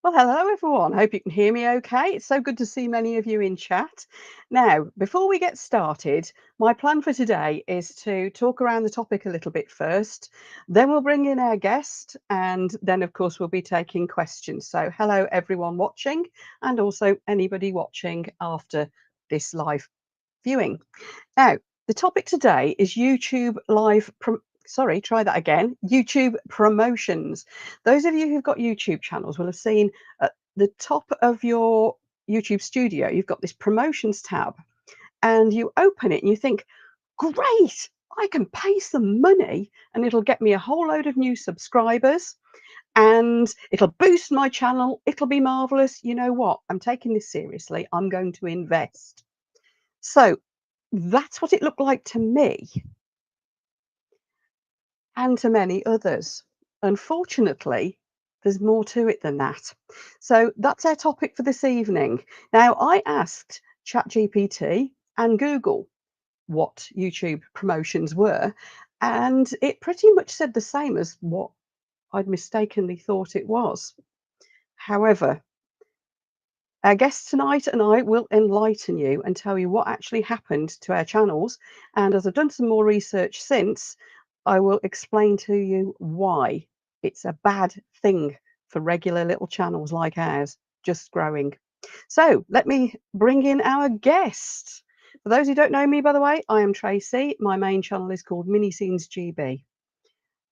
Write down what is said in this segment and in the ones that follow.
Well, hello everyone. Hope you can hear me okay. It's so good to see many of you in chat. Now, before we get started, my plan for today is to talk around the topic a little bit first. Then we'll bring in our guest, and then, of course, we'll be taking questions. So, hello everyone watching, and also anybody watching after this live viewing. Now, the topic today is YouTube live. Sorry, try that again. YouTube promotions. Those of you who've got YouTube channels will have seen at the top of your YouTube studio, you've got this promotions tab, and you open it and you think, great, I can pay some money and it'll get me a whole load of new subscribers and it'll boost my channel. It'll be marvelous. You know what? I'm taking this seriously. I'm going to invest. So that's what it looked like to me and to many others. Unfortunately, there's more to it than that. So that's our topic for this evening. Now, I asked ChatGPT and Google what YouTube promotions were, and it pretty much said the same as what I'd mistakenly thought it was. However, our guest tonight and I will enlighten you and tell you what actually happened to our channels. And as I've done some more research since, I will explain to you why it's a bad thing for regular little channels like ours just growing. So let me bring in our guest. For those who don't know me, by the way, I am Tracy. My main channel is called Mini Scenes GB,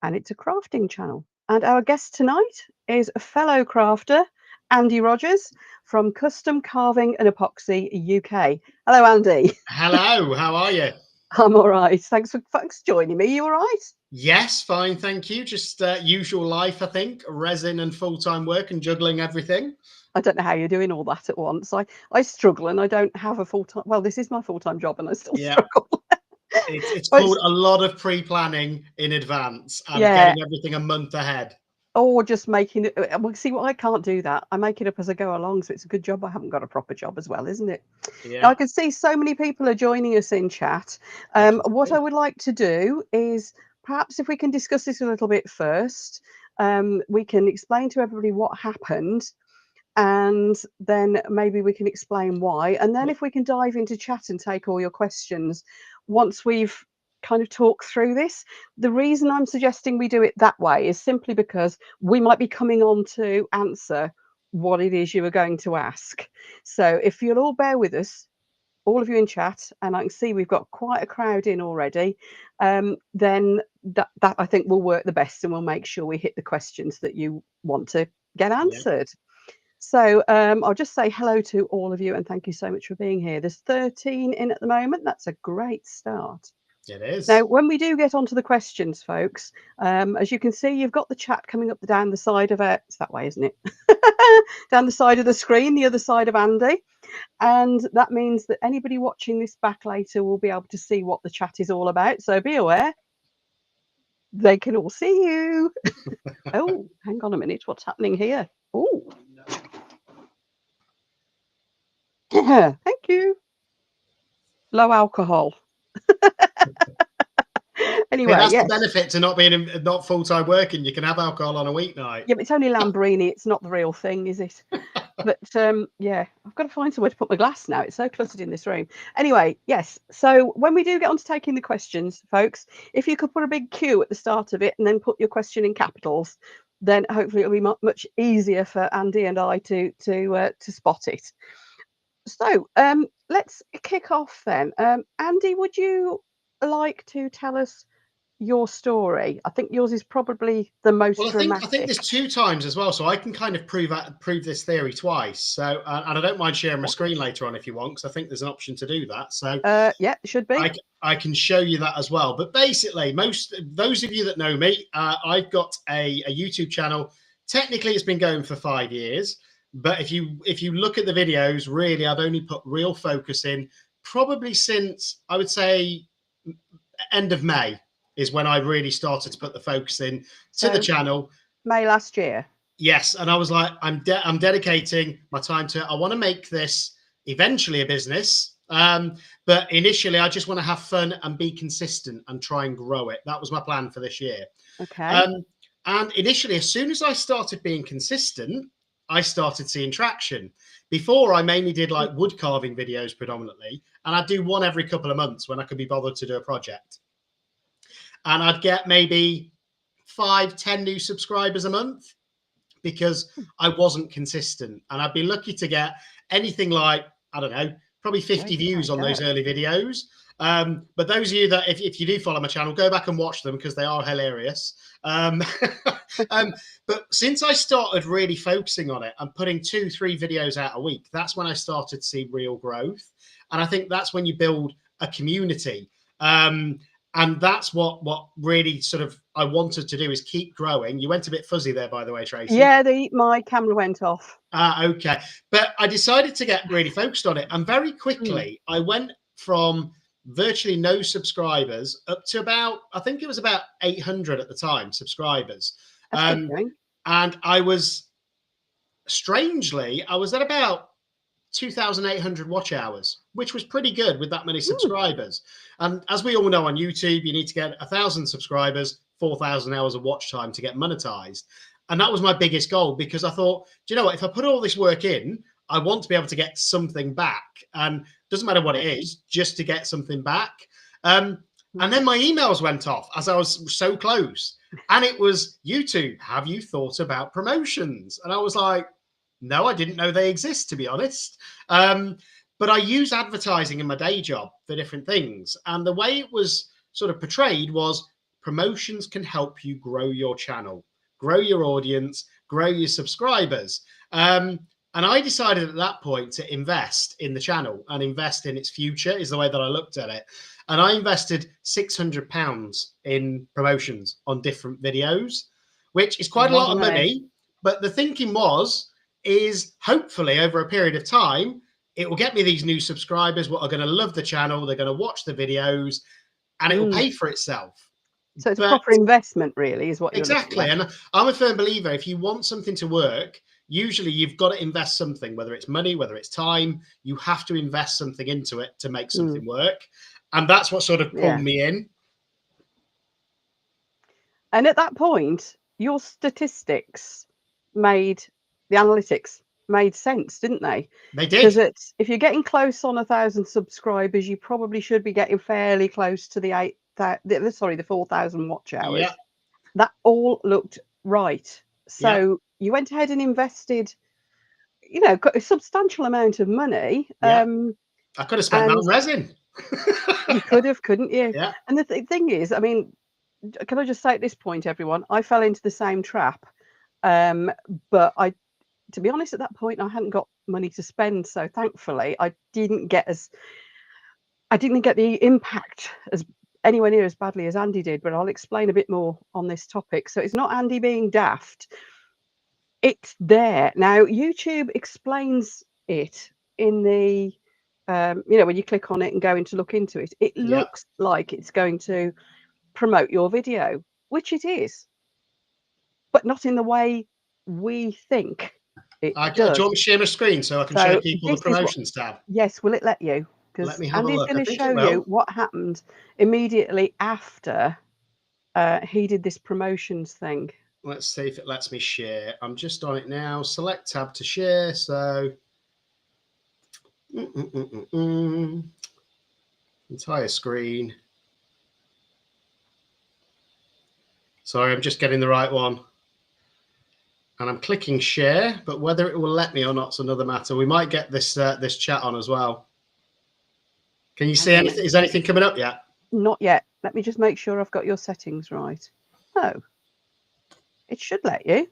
and it's a crafting channel. And our guest tonight is a fellow crafter, Andy Rogers from Custom Carving and Epoxy UK. Hello, Andy. Hello, how are you? I'm all right. Thanks for joining me. You all right? Yes, fine, thank you. Just usual life, I think. Resin and full-time work and juggling everything. I don't know how you're doing all that at once. I struggle and I don't have a full-time. Well, this is my full-time job and I still Yeah, struggle. it's But called a lot of pre-planning in advance and yeah, getting everything a month ahead. or just making it. Well, see, what I can't do that. I make it up as I go along, so it's a good job I haven't got a proper job as well, isn't it? Now, I Yeah, can see so many people are joining us in chat. I can What I see. would like to do is perhaps if we can discuss this a little bit first, we can explain to everybody what happened, and then maybe we can explain why. And then Yeah, if we can dive into chat and take all your questions once we've kind of talked through this. The reason I'm suggesting we do it that way is simply because we might be coming on to answer what it is you are going to ask. So if you'll all bear with us, all of you in chat, and I can see we've got quite a crowd in already, then that I think will work the best, and we'll make sure we hit the questions that you want to get yeah, answered. So I'll just say hello to all of you and thank you so much for being here. There's 13 in at the moment. That's a great start. it Now, is. when we do get onto the questions, folks, as you can see, you've got the chat coming up down the side of it. It's that way, isn't it? Down the side of the screen, the other side of Andy. And that means that anybody watching this back later will be able to see what the chat is all about. So be aware, they can all see you. Oh, hang on a minute. What's happening here? Oh, thank you. Low alcohol. Hey, Anyway, that's the yes. benefit to not being not full-time working. You can have alcohol on a weeknight. Yeah, but it's only Lambrini. It's not the real thing, is it? But yeah, I've got to find somewhere to put my glass now. It's so cluttered in this room. Anyway, yes. So when we do get on to taking the questions, folks, if you could put a big Q at the start of it and then put your question in capitals, then hopefully it'll be much easier for Andy and I to spot it. So let's kick off then. Andy, would you like to tell us your story? I think yours is probably the most Well, I think dramatic. there's two times as well, so I can kind of prove this theory twice. So, and I don't mind sharing my screen later on if you want, because I think there's an option to do that. So, Yeah, should be. I can show you that as well. But basically, most those of you that know me, I've got a YouTube channel. Technically, it's been going for 5 years, but if you look at the videos, really, I've only put real focus in probably since I would say end of May is when I really started to put the focus in to the So channel. May last year. Yes, and I was like, I'm dedicating my time to it. I want to make this eventually a business, but initially, I just want to have fun and be consistent and try and grow it. That was my plan for this year. Okay. Um, and initially, as soon as I started being consistent, I started seeing traction. Before, I mainly did like wood carving videos predominantly, and I'd do one every couple of months when I could be bothered to do a project. And I'd get maybe 5-10 new subscribers a month because I wasn't consistent. And I'd be lucky to get anything like, I don't know, probably 50 views on those early videos. But those of you that, if you do follow my channel, go back and watch them because they are hilarious. But since I started really focusing on it and putting 2-3 videos out a week, that's when I started to see real growth. And I think that's when you build a community. And that's what really sort of I wanted to do, is keep growing. You went a bit fuzzy there, by the way, Tracy. Yeah, my camera went off. Okay. But I decided to get really focused on it. And very quickly, I went from virtually no subscribers up to about, I think it was about 800 at the time, subscribers. And I was, strangely, I was at about 2,800 watch hours, which was pretty good with that many subscribers. And as we all know on YouTube, you need to get 1,000 subscribers, 4,000 hours of watch time to get monetized. And that was my biggest goal, because I thought, do you know what? If I put all this work in, I want to be able to get something back. And it doesn't matter what it is, just to get something back. And then my emails went off as I was so close. And it was, YouTube, have you thought about promotions? And I was like, no, I didn't know they exist, to be honest. But I use advertising in my day job for different things. And the way it was sort of portrayed was, promotions can help you grow your channel, grow your audience, grow your subscribers. And I decided at that point to invest in the channel and invest in its future, is the way that I looked at it. And I invested £600 in promotions on different videos, which is quite a lot of money. But the thinking is hopefully over a period of time, it will get me these new subscribers what are going to love the channel. They're going to watch the videos and it will pay for itself. So it's a proper investment, really, is what you're exactly. And I'm a firm believer, if you want something to work, usually you've got to invest something, whether it's money, whether it's time, you have to invest something into it to make something work. And that's what sort of pulled me in. And at that point, your statistics made, the analytics made sense, didn't they? They did. Because if you're getting close on 1,000 subscribers, you probably should be getting fairly close to the 4,000 watch hours. Yeah. That all looked right. So you went ahead and invested, a substantial amount of money. I could have spent that on resin. You could have, couldn't you? Yeah. And the thing is, I mean, can I just say at this point, everyone, I fell into the same trap. But to be honest, at that point, I hadn't got money to spend. So thankfully, I didn't get the impact as anywhere near as badly as Andy did. But I'll explain a bit more on this topic. So it's not Andy being daft. It's there. Now, YouTube explains it in the, when you click on it and go in to look into it, it looks like it's going to promote your video, which it is, but not in the way we think it does. Do you want me to share my screen so I can show people the promotions tab? Yes, will it let you? Because Andy's going to show you what happened immediately after he did this promotions thing. Let's see if it lets me share. I'm just on it now. Select tab to share. So entire screen. Sorry, I'm just getting the right one. And I'm clicking share, but whether it will let me or not is another matter. We might get this this chat on as well. Can you see anything? Is anything coming up yet? Not yet. Let me just make sure I've got your settings right. Oh, it should let you.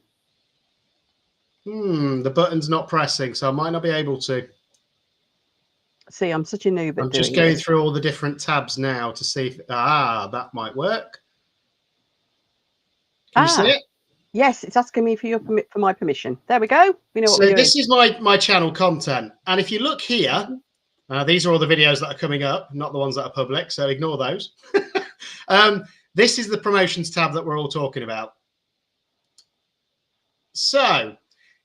The button's not pressing, so I might not be able to. See, I'm such a noob at I'm just going through all the different tabs now to see if that might work. Can you see it? Yes, it's asking me for my permission. There we go. We know what we're doing. This is my channel content, and if you look here, these are all the videos that are coming up, not the ones that are public, so ignore those. This is the promotions tab that we're all talking about. So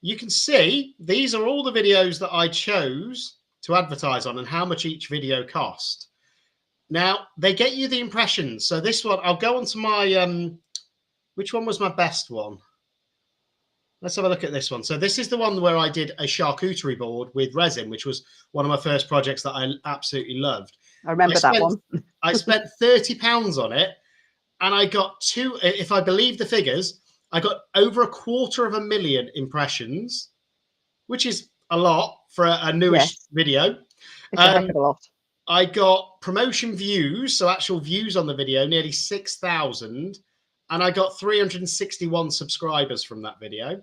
you can see these are all the videos that I chose to advertise on and how much each video cost. Now, they get you the impressions. So this one, I'll go on to my, which one was my best one? Let's have a look at this one. So this is the one where I did a charcuterie board with resin, which was one of my first projects that I absolutely loved. I remember that one. I spent £30 on it, and I got if I believe the figures, I got over 250,000 impressions, which is a lot for a newish video. It's a heck of a lot. I got promotion views, so actual views on the video, nearly 6,000, and I got 361 subscribers from that video.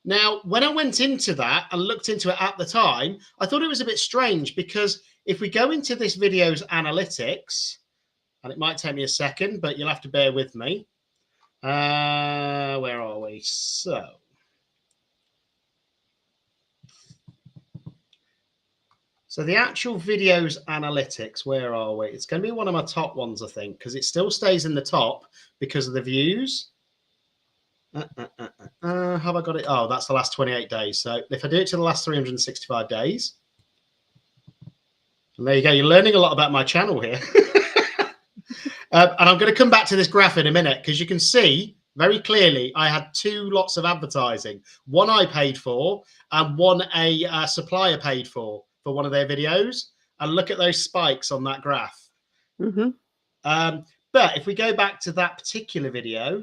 Now, when I went into that and looked into it at the time, I thought it was a bit strange, because if we go into this video's analytics, and it might take me a second, but you'll have to bear with me. Where are we? So the actual videos analytics, where are we? It's going to be one of my top ones, I think, because it still stays in the top because of the views. Have I got it? Oh, that's the last 28 days. So if I do it to the last 365 days, and there you go. You're learning a lot about my channel here. And I'm going to come back to this graph in a minute, because you can see very clearly I had 2 lots of advertising. One I paid for, and one a supplier paid for one of their videos. And look at those spikes on that graph. Mm-hmm. But if we go back to that particular video,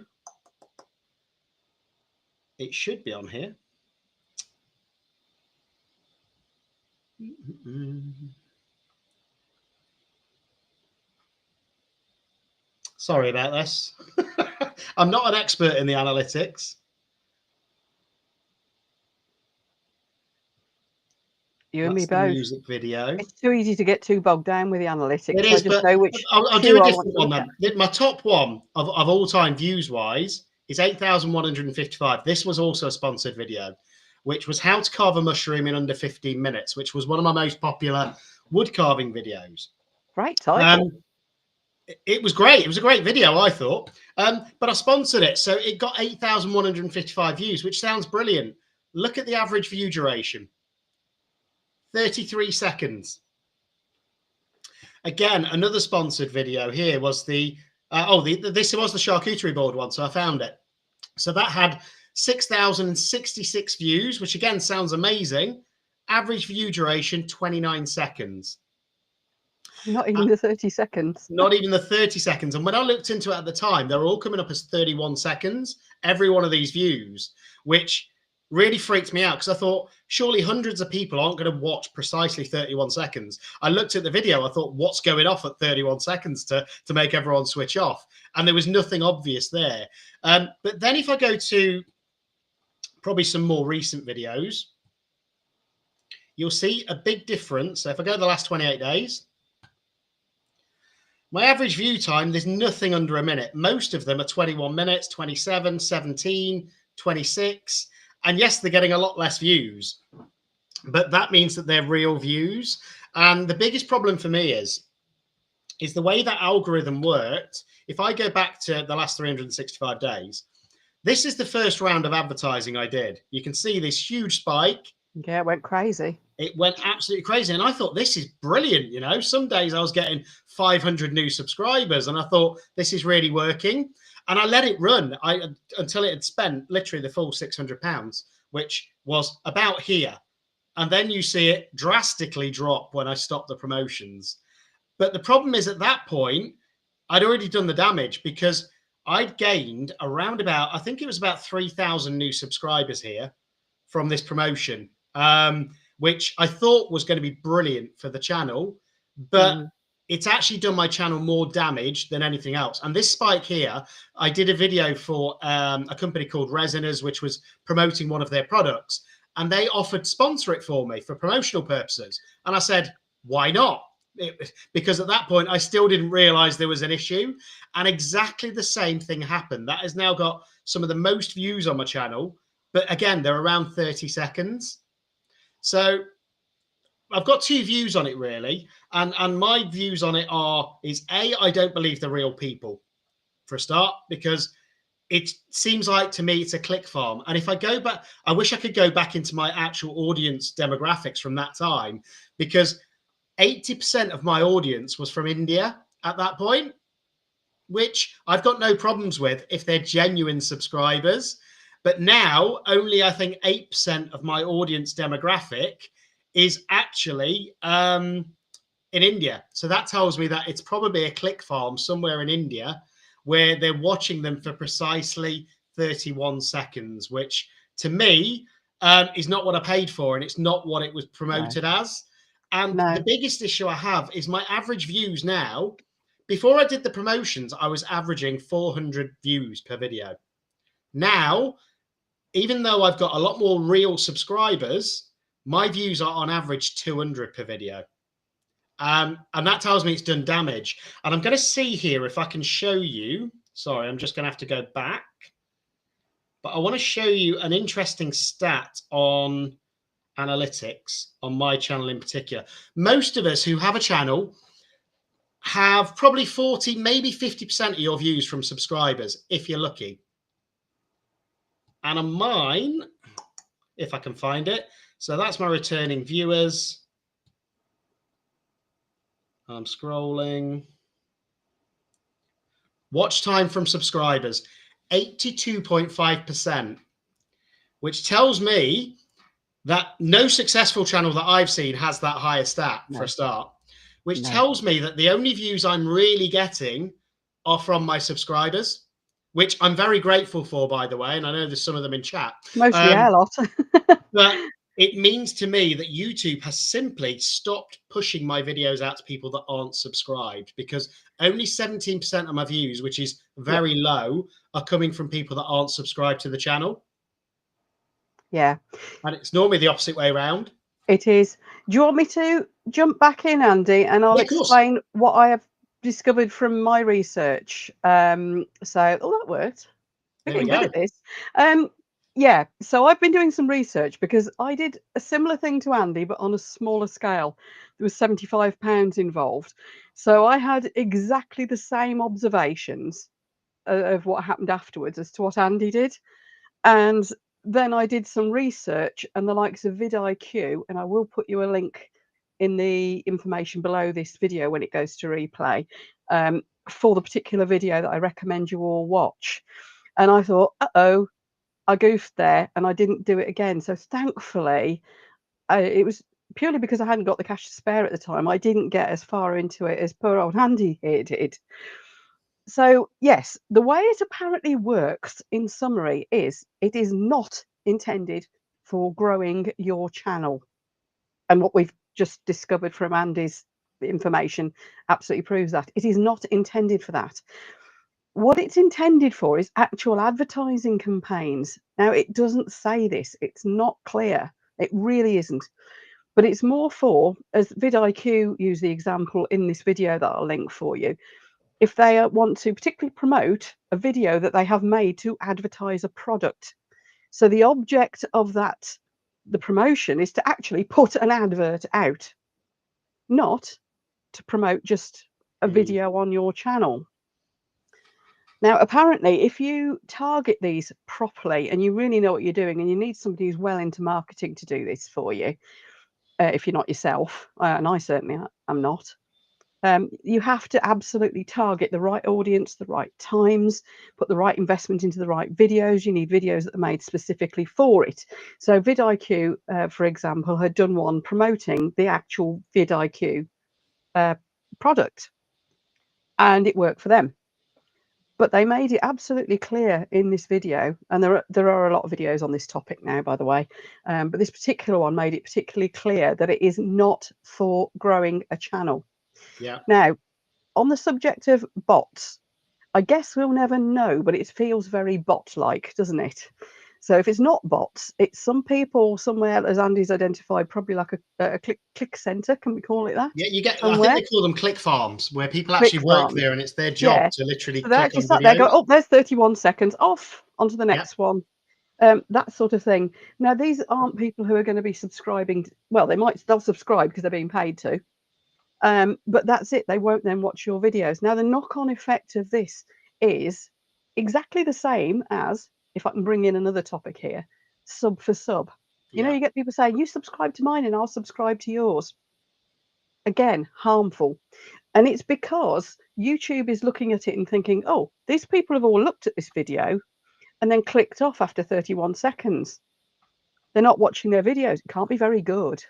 it should be on here. Sorry about this. I'm not an expert in the analytics. You and me both. Music video. It's too easy to get too bogged down with the analytics. It is, but I'll do a different one then. My top one of all time views wise is 8,155. This was also a sponsored video, which was how to carve a mushroom in under 15 minutes, which was one of my most popular wood carving videos. Great title. It was great. It was a great video, I thought. But I sponsored it, so it got 8,155 views, which sounds brilliant. Look at the average view duration. 33 seconds. Again, another sponsored video here was this was the charcuterie board one, so I found it. So that had 6,066 views, which again sounds amazing. Average view duration 29 seconds. Not even the 30 seconds. Not even the 30 seconds. And when I looked into it at the time, they were all coming up as 31 seconds, every one of these views, which really freaked me out, because I thought, surely hundreds of people aren't going to watch precisely 31 seconds. I looked at the video, I thought, what's going off at 31 seconds to make everyone switch off? And there was nothing obvious there. But then if I go to probably some more recent videos, you'll see a big difference. So if I go to the last 28 days, my average view time, there's nothing under a minute. Most of them are 21 minutes, 27, 17, 26. And yes, they're getting a lot less views, but that means that they're real views. And the biggest problem for me is the way that algorithm worked. If I go back to the last 365 days, this is the first round of advertising I did. You can see this huge spike. Yeah, it went crazy. It went absolutely crazy. And I thought, this is brilliant. You know, some days I was getting 500 new subscribers, and I thought, this is really working. And I let it run until it had spent literally the full £600, which was about here. And then you see it drastically drop when I stopped the promotions. But the problem is, at that point, I'd already done the damage, because I'd gained around about, I think it was about 3,000 new subscribers here from this promotion, which I thought was going to be brilliant for the channel. But it's actually done my channel more damage than anything else. And this spike here, I did a video for a company called Resiners, which was promoting one of their products. And they offered to sponsor it for me for promotional purposes. And I said, why not? Because at that point, I still didn't realize there was an issue. And exactly the same thing happened. That has now got some of the most views on my channel. But again, they're around 30 seconds. So I've got 2 views on it, really. And my views on it is A, I don't believe they're real people, for a start, because it seems like, to me, it's a click farm. And if I go back, I wish I could go back into my actual audience demographics from that time, because 80% of my audience was from India at that point, which I've got no problems with if they're genuine subscribers. But now only, I think, 8% of my audience demographic is actually in India. So that tells me that it's probably a click farm somewhere in India where they're watching them for precisely 31 seconds, which to me is not what I paid for, and it's not what it was promoted as. And the biggest issue I have is my average views now. Before I did the promotions, I was averaging 400 views per video. Now, even though I've got a lot more real subscribers, my views are on average 200 per video. And that tells me it's done damage. And I'm going to see here if I can show you. Sorry, I'm just going to have to go back. But I want to show you an interesting stat on analytics on my channel in particular. Most of us who have a channel have probably 40, maybe 50% of your views from subscribers, if you're lucky. And on mine, if I can find it, so that's my returning viewers. I'm scrolling. Watch time from subscribers, 82.5%, which tells me that no successful channel that I've seen has that higher stat for a start, which tells me that the only views I'm really getting are from my subscribers, which I'm very grateful for, by the way. And I know there's some of them in chat. Mostly a lot. But it means to me that YouTube has simply stopped pushing my videos out to people that aren't subscribed, because only 17% of my views, which is very low, are coming from people that aren't subscribed to the channel. Yeah. And it's normally the opposite way around. It is. Do you want me to jump back in, Andy, and I'll explain what I have discovered from my research? So, that worked. I'm getting good at this. Yeah, so I've been doing some research because I did a similar thing to Andy, but on a smaller scale. There was £75 involved. So I had exactly the same observations of what happened afterwards as to what Andy did. And then I did some research, and the likes of vidIQ, and I will put you a link in the information below this video when it goes to replay, for the particular video that I recommend you all watch. And I thought, uh-oh, I goofed there, and I didn't do it again. So thankfully, it was purely because I hadn't got the cash to spare at the time. I didn't get as far into it as poor old Andy here did. So yes, the way it apparently works, in summary, is it is not intended for growing your channel. And what we've just discovered from Andy's information absolutely proves that. It is not intended for that. What it's intended for is actual advertising campaigns. Now, it doesn't say this. It's not clear. It really isn't. But it's more for, as vidIQ use the example in this video that I'll link for you, if they want to particularly promote a video that they have made to advertise a product. So the object of that, the promotion, is to actually put an advert out, not to promote just a video on your channel. Now, apparently, if you target these properly and you really know what you're doing, and you need somebody who's well into marketing to do this for you, if you're not yourself, and I certainly am not, you have to absolutely target the right audience, the right times, put the right investment into the right videos. You need videos that are made specifically for it. So vidIQ, for example, had done one promoting the actual vidIQ product, and it worked for them. But they made it absolutely clear in this video, and there are a lot of videos on this topic now, by the way, but this particular one made it particularly clear that it is not for growing a channel. Yeah. Now, on the subject of bots, I guess we'll never know, but it feels very bot-like, doesn't it? So if it's not bots, it's some people somewhere, as Andy's identified, probably like a click center. Can we call it that? Yeah, you get. Somewhere? I think they call them click farms, where people actually work there, and it's their job to literally so they click actually on sat there, videos. go, oh, there's 31 seconds, off onto the next one. That sort of thing. Now, these aren't people who are going to be subscribing. Well, they'll subscribe because they're being paid to. But that's it. They won't then watch your videos. Now, the knock-on effect of this is exactly the same as, if I can bring in another topic here, sub for sub. You know, you get people saying, you subscribe to mine and I'll subscribe to yours. Again, harmful. And it's because YouTube is looking at it and thinking, oh, these people have all looked at this video and then clicked off after 31 seconds. They're not watching their videos. It can't be very good.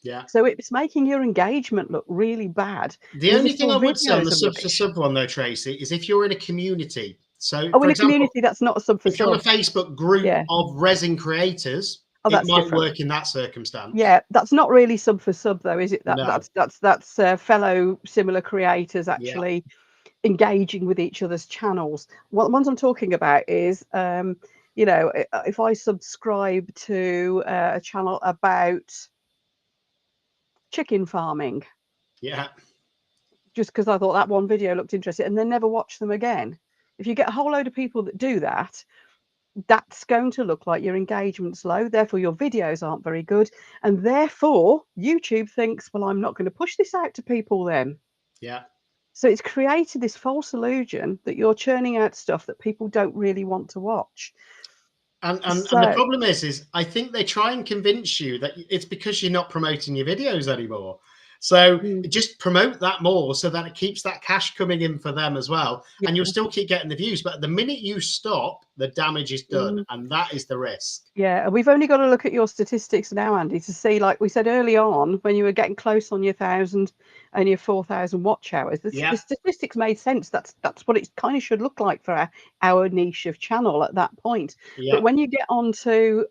Yeah. So it's making your engagement look really bad. The Because only if thing your I would say on the videos are sub for rubbish. sub one though, Tracy, is if you're in a community. So, Oh, for in a example, community, that's not a sub for if you're on a sub. Facebook group Yeah. of resin creators, Oh, it that's might different. work in that circumstance. Yeah, that's not really sub for sub though, is it? No. That's fellow similar creators Yeah. actually engaging with each other's channels. What the ones I'm talking about is, if I subscribe to a channel about chicken farming, Yeah. just because I thought that one video looked interesting, and then never watch them again. If you get a whole load of people that do that, that's going to look like your engagement's low, therefore your videos aren't very good, and therefore YouTube thinks, well, I'm not going to push this out to people then. Yeah. So it's created this false illusion that you're churning out stuff that people don't really want to watch. And the So problem is I think they try and convince you that it's because you're not promoting your videos anymore. So mm, just promote that more so that it keeps that cash coming in for them as well. yeah, And you'll still keep getting the views. But the minute you stop, the damage is done. mm, And that is the risk. yeah, and we've only got to look at your statistics now, Andy, to see, like we said early on, when you were getting close on your 1,000 and your 4,000 watch hours, the Yeah. statistics made sense. That's what it kind of should look like for our niche of channel at that point. Yeah. But when you get on to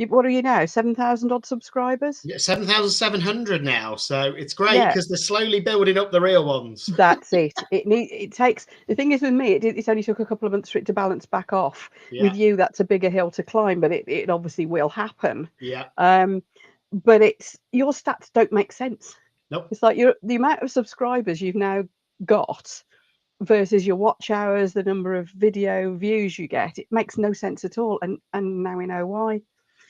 what are you now, 7,000 odd subscribers? Yeah, 7,700 now. So it's great Yeah, because they're slowly building up the real ones. that's it. It takes, the thing is with me, it only took a couple of months for it to balance back off. Yeah. With you, that's a bigger hill to climb, but it obviously will happen. Yeah. But it's, your stats don't make sense. Nope. It's like the amount of subscribers you've now got versus your watch hours, the number of video views you get. It makes no sense at all, and now we know why.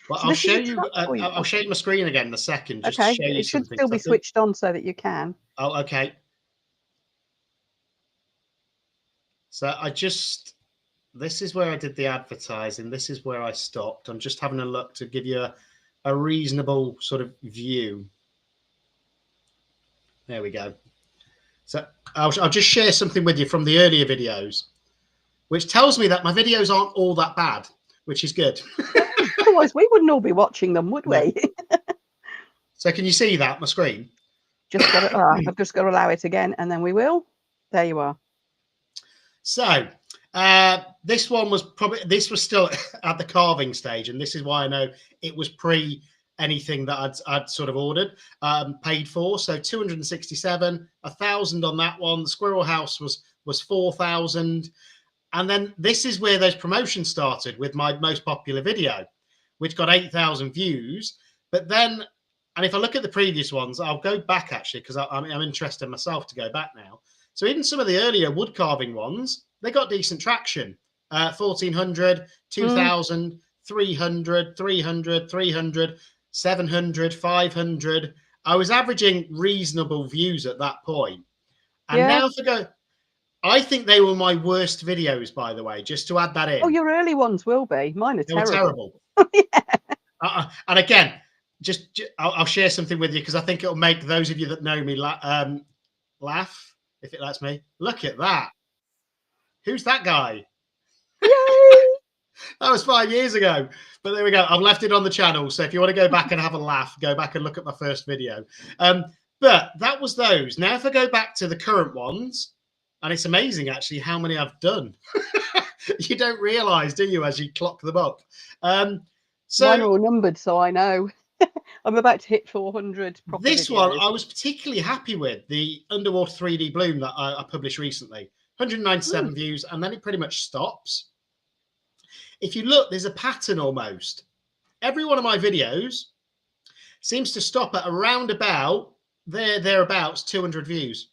Well, So this is a trap for you. I'll show you my screen again in a second just to Okay, show you it should something. still 'Cause I be think, switched on so that you can. oh, okay. So this is where I did the advertising. This is where I stopped. I'm just having a look to give you a reasonable sort of view. There we go. So I'll just share something with you from the earlier videos, which tells me that my videos aren't all that bad, which is good. Otherwise, we wouldn't all be watching them, would No. we? So can you see that, my screen? I've just got to allow it again, and then we will. There you are. So this one was still at the carving stage, and this is why I know it was pre anything that I'd sort of ordered, paid for. So 267, 1,000 on that one. The Squirrel House was 4,000, and then this is where those promotions started with my most popular video, which got 8,000 views. But then, and if I look at the previous ones, I'll go back actually because I'm interested myself to go back now. So even some of the earlier wood carving ones, they got decent traction. 1,400, 2,000, 300, 300, 300, 700, 500. I was averaging reasonable views at that point. And Yeah. now to go, I think they were my worst videos, by the way, just to add that in. Oh, your early ones will be. Mine are They were terrible. terrible. Yeah. And again, I'll share something with you because I think it'll make those of you that know me laugh. If it lets me. Look at that. Who's that guy? Yay! That was 5 years ago. But there we go. I've left it on the channel. So if you want to go back and have a laugh, go back and look at my first video. But that was those. Now, if I go back to the current ones, and it's amazing actually how many I've done. You don't realize, do you, as you clock them up? So mine are all numbered, so I know. I'm about to hit 400. This one I was particularly happy with, the underwater 3D bloom that I published recently. 197 views, and then it pretty much stops. If you look, there's a pattern almost. Every one of my videos seems to stop at around about thereabouts 200 views.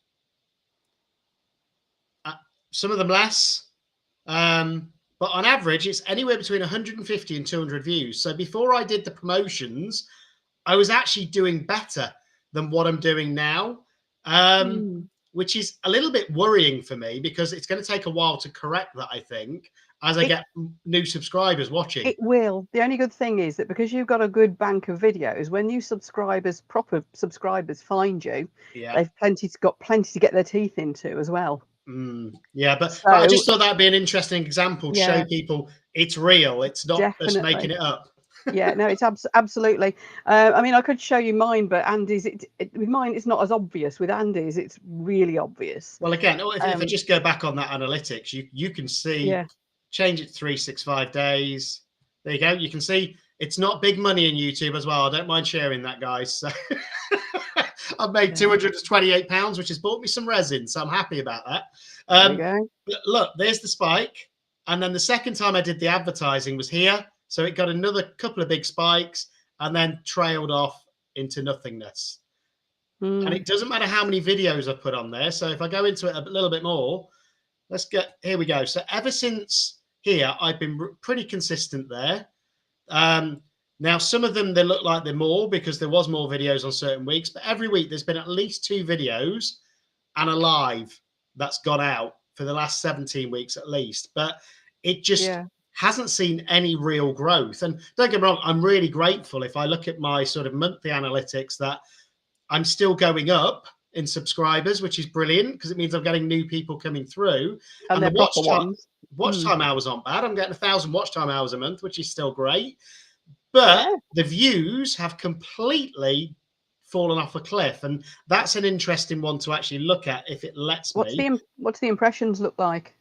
Some of them less, but on average, it's anywhere between 150 and 200 views. So before I did the promotions, I was actually doing better than what I'm doing now, which is a little bit worrying for me because it's going to take a while to correct that, I think, as I get new subscribers watching. It will. The only good thing is that because you've got a good bank of videos, when new proper subscribers find you, they've got plenty to get their teeth into as well. Yeah, but I So just thought that'd be an interesting example to show yeah, people it's real. It's not us making definitely. it up. Yeah, no, it's absolutely. I mean, I could show you mine, but Andy's, with mine, it's not as obvious. With Andy's, it's really obvious. Well, again, if I Um, just go back on that analytics, you can see, yeah, change it to 365 days. There you go. You can see it's not big money in YouTube as well. I don't mind sharing that, guys. So I've made yeah, £228, which has bought me some resin. So I'm happy about that. there we go. But look, there's the spike. And then the second time I did the advertising was here. So it got another couple of big spikes and then trailed off into nothingness. And Mm, it doesn't matter how many videos I put on there. So if I go into it a little bit more, here we go. So ever since here, I've been pretty consistent there. Now, some of them, they look like they're more because there was more videos on certain weeks, but every week there's been at least 2 videos and a live that's gone out for the last 17 weeks at least. But it just yeah. hasn't seen any real growth. And don't get me wrong, I'm really grateful if I look at my sort of monthly analytics that I'm still going up in subscribers, which is brilliant because it means I'm getting new people coming through. And And the they're proper ones. watch Mm, time hours aren't bad. I'm getting 1,000 watch time hours a month, which is still great. But yeah. the views have completely fallen off a cliff. And that's an interesting one to actually look at if it lets me. What's the impressions look like?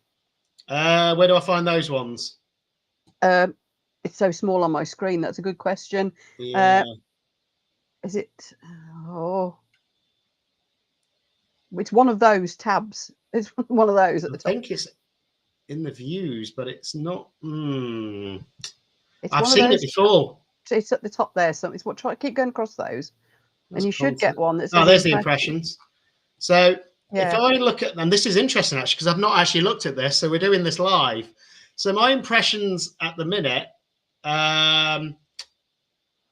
Where do I find those ones? Um, it's so small on my screen. That's a good question. Yeah, Is it? Oh, it's one of those tabs. It's one of those at I the top. think it's in the views, but it's not. It's I've one of seen it those. before. It's at the top there. So it's what. Try keep going across those, and That's you should content. get one that Oh, says there's the impression. impressions. So if Yeah. I look at, and this is interesting actually, because I've not actually looked at this, so we're doing this live. So my impressions at the minute,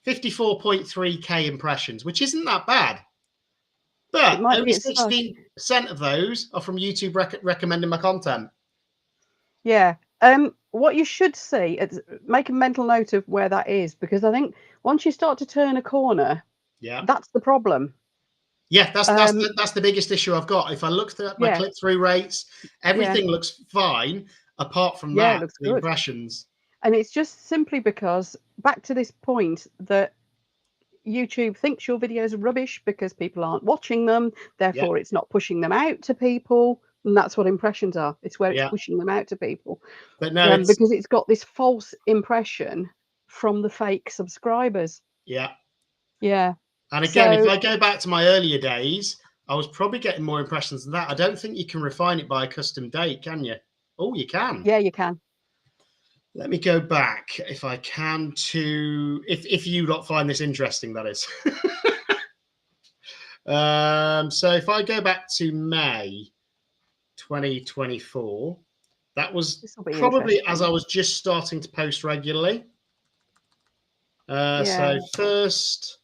54.3k impressions, which isn't that bad. It But might be only its size. 16% of those are from YouTube recommending my content. Yeah. What you should see, make a mental note of where that is, because I think once you start to turn a corner, Yeah. that's the problem. Yeah, Um, that's the biggest issue I've got. If I look at my yeah, click-through rates, yeah, everything looks fine apart from yeah, it that, looks the good. impressions. And it's just simply because, back to this point, that YouTube thinks your videos are rubbish because people aren't watching them, Yeah, therefore it's not pushing them out to people. And that's what impressions are. It's where it's yeah. pushing them out to people. But no, it's Because it's got this false impression from the fake subscribers. yeah. Yeah. And again, if So I go back to my earlier days, I was probably getting more impressions than that. I don't think you can refine it by a custom date, can you? Oh, you can. yeah, you can. Let me go back if I can to if you lot find this interesting, that is. So if I go back to May 2024, that was This will be probably as interesting. I was just starting to post regularly. Yeah. So first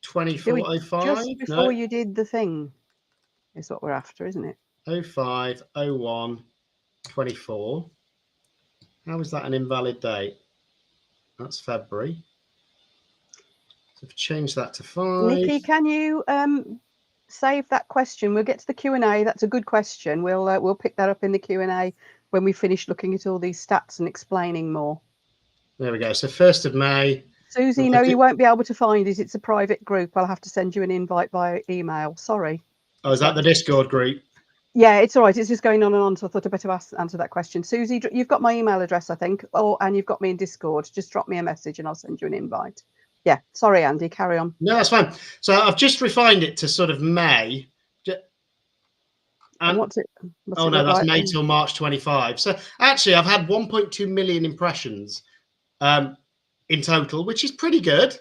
Do it 2405, just before no, you did the thing, is what we're after, isn't it? 05, 01, 24. How is that an invalid date? That's February. So I've changed that to 5. Nikki, can you save that question? We'll get to the Q&A. That's a good question. We'll pick that up in the Q&A when we finish looking at all these stats and explaining more. There we go. So 1st of May. Susie, no, you won't be able to find it. It's a private group. I'll have to send you an invite via email. Sorry. Oh, is that the Discord group? Yeah, it's all right. It's just going on and on. So I thought I'd better answer that question. Susie, you've got my email address, I think, and you've got me in Discord. Just drop me a message and I'll send you an invite. Yeah, sorry, Andy, carry on. No, that's fine. So I've just refined it to sort of May. And what's it Oh no, look that's like May then? till March 25. So actually, I've had 1.2 million impressions in total, which is pretty good.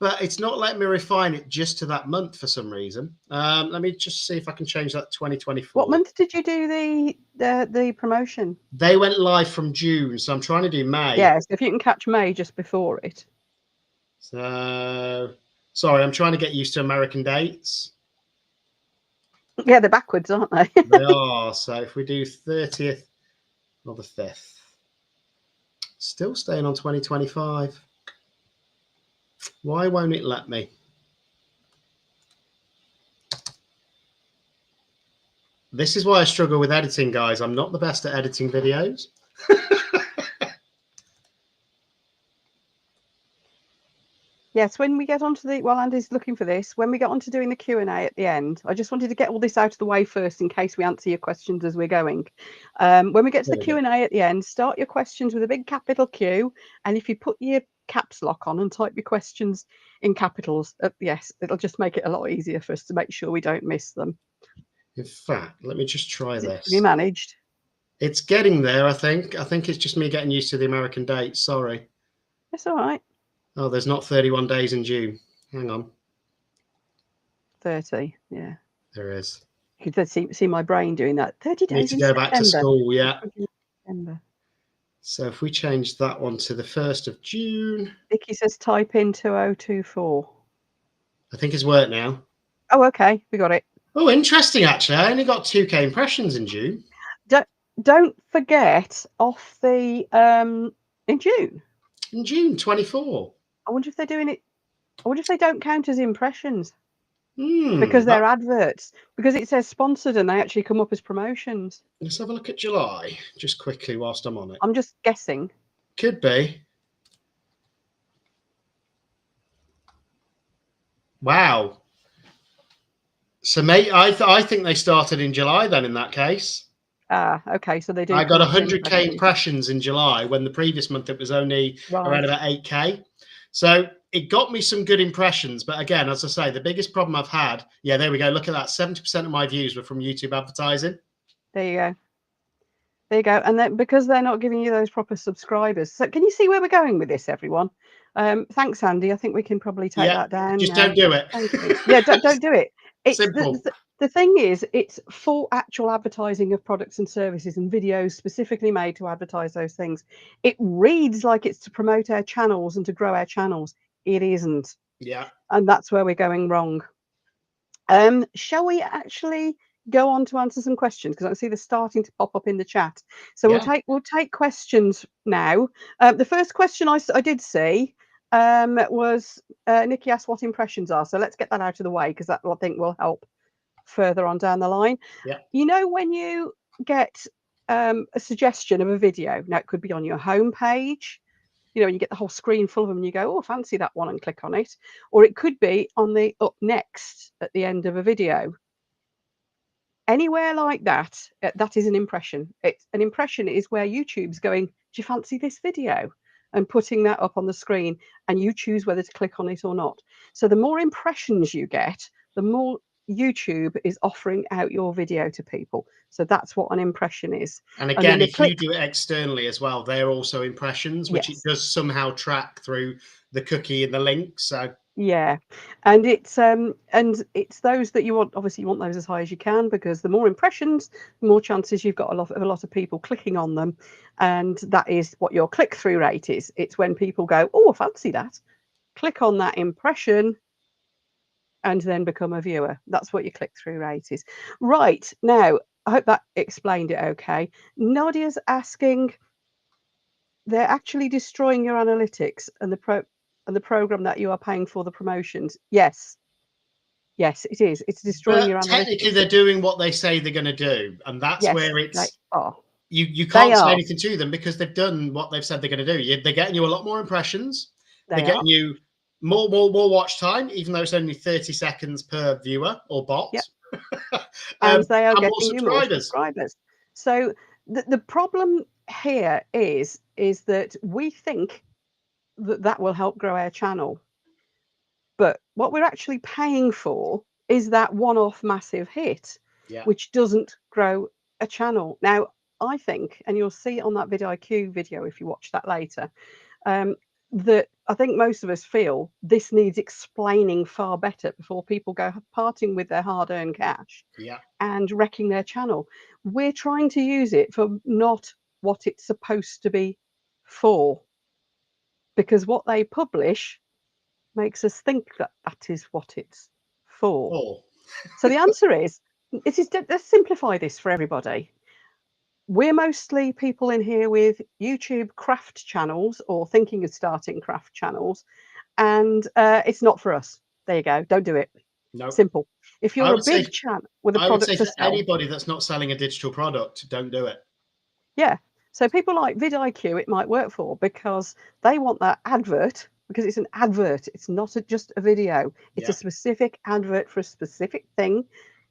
But it's not letting me refine it just to that month for some reason. Let me just see if I can change that to 2024. What month did you do the promotion? They went live from June, so I'm trying to do May. Yes, if you can catch May just before it. So sorry, I'm trying to get used to American dates. Yeah, they're backwards, aren't they? They are. So if we do 30th or the 5th, still staying on 2025. Why won't it let me? This is why I struggle with editing, guys. I'm not the best at editing videos. Yes, when we get onto the, while Andy's looking for this, when we get onto doing the Q&A at the end, I just wanted to get all this out of the way first in case we answer your questions as we're going. When we get to the Q&A at the end, start your questions with a big capital Q, and if you put your caps lock on and type your questions in capitals, yes, it'll just make it a lot easier for us to make sure we don't miss them. In fact, let me just try this. Have you managed? It's getting there, I think. I think it's just me getting used to the American dates. Sorry. It's all right. Oh, there's not 31 days in June. Hang on. 30, yeah. There is. You could see my brain doing that. 30 days Need to in go September. back to school, yeah. September. So if we change that one to the 1st of June. Vicky says type in 2024. I think it's worked now. Oh, okay. We got it. Oh, interesting, actually. I only got 2K impressions in June. Don't forget off the in June. In June 24. I wonder if they're doing it. I wonder if they don't count as impressions Hmm, because they're adverts. Because it says sponsored and they actually come up as promotions. Let's have a look at July, just quickly whilst I'm on it. I'm just guessing. Could be. Wow. So, mate, I think they started in July then. In that case. Ah, okay. So they do. I got 100K impressions in July when the previous month it was only around about 8K. So it got me some good impressions. But again, as I say, the biggest problem I've had, yeah, there we go. Look at that. 70% of my views were from YouTube advertising. There you go. There you go. And then because they're not giving you those proper subscribers. So can you see where we're going with this, everyone? Thanks, Andy. I think we can probably take that down. Just don't do it. Thank you. Yeah, don't do it. It's simple. The thing is, it's for actual advertising of products and services and videos specifically made to advertise those things. It reads like it's to promote our channels and to grow our channels. It isn't. Yeah. And that's where we're going wrong. Shall we actually go on to answer some questions? Because I see they're starting to pop up in the chat. So we'll take questions now. The first question I did see was Nikki asked what impressions are. So let's get that out of the way because that I think will help further on down the line. Yeah. You know, when you get a suggestion of a video, now it could be on your home page, you know, and you get the whole screen full of them and you go, oh, fancy that one, and click on it. Or it could be on the up next at the end of a video. Anywhere like that, that is an impression. An impression is where YouTube's going, do you fancy this video? And putting that up on the screen, and you choose whether to click on it or not. So the more impressions you get, the more YouTube is offering out your video to people. So that's what an impression is. And again, if you do it externally as well, they're also impressions, which it does somehow track through the cookie and the link. So yeah, and it's those that you want. Obviously, you want those as high as you can because the more impressions, the more chances you've got a lot of people clicking on them, and that is what your click-through rate is. It's when people go, oh, I fancy that, click on that impression, and then become a viewer. That's what your click-through rate is. Right, now, I hope that explained it okay. Nadia's asking, they're actually destroying your analytics and the program that you are paying for the promotions. Yes, it is. It's destroying your analytics. Technically, they're doing what they say they're going to do, and that's where it's you can't say anything to them because they've done what they've said they're going to do. They're getting you a lot more impressions. They're getting you more watch time, even though it's only 30 seconds per viewer or bot. Yep. And they are getting you more subscribers. So the problem here is that we think that will help grow our channel. But what we're actually paying for is that one-off massive hit, which doesn't grow a channel. Now, I think, and you'll see on that vidIQ video if you watch that later, that I think most of us feel this needs explaining far better before people go parting with their hard-earned cash and wrecking their channel. We're trying to use it for not what it's supposed to be for, because what they publish makes us think that is what it's for. So the answer is, let's simplify this for everybody. We're mostly people in here with YouTube craft channels or thinking of starting craft channels, and it's not for us. There you go. Don't do it. No. Simple. If I you're a would say big channel with a I would say product to for sell, anybody that's not selling a digital product, don't do it. yeah. So people like vidIQ, it might work for because they want that advert because it's an advert. It's not just a video. It's a Yeah. specific advert for a specific thing.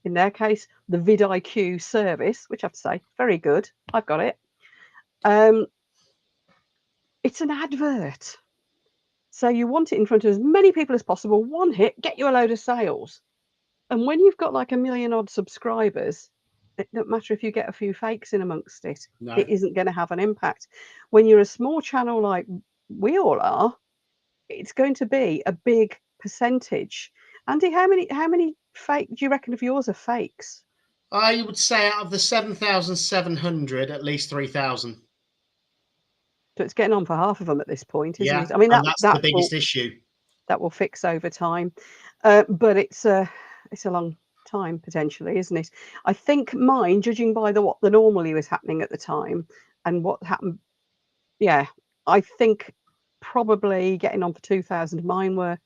In their case, the vidIQ service, which I have to say, very good. I've got it. It's an advert. So you want it in front of as many people as possible. One hit, get you a load of sales. And when you've got like a million odd subscribers, it doesn't matter if you get a few fakes in amongst it. No. It isn't going to have an impact. When you're a small channel like we all are, it's going to be a big percentage. Andy, how many fake do you reckon of yours are fakes? I would say out of the 7,700, at least 3,000. So it's getting on for half of them at this point, isn't Yeah, it? I mean and that's the that biggest issue. will fix over time, but it's a long time potentially, isn't it? I think mine, judging by what the normally was happening at the time and what happened, yeah, I think probably getting on for 2,000 mine were,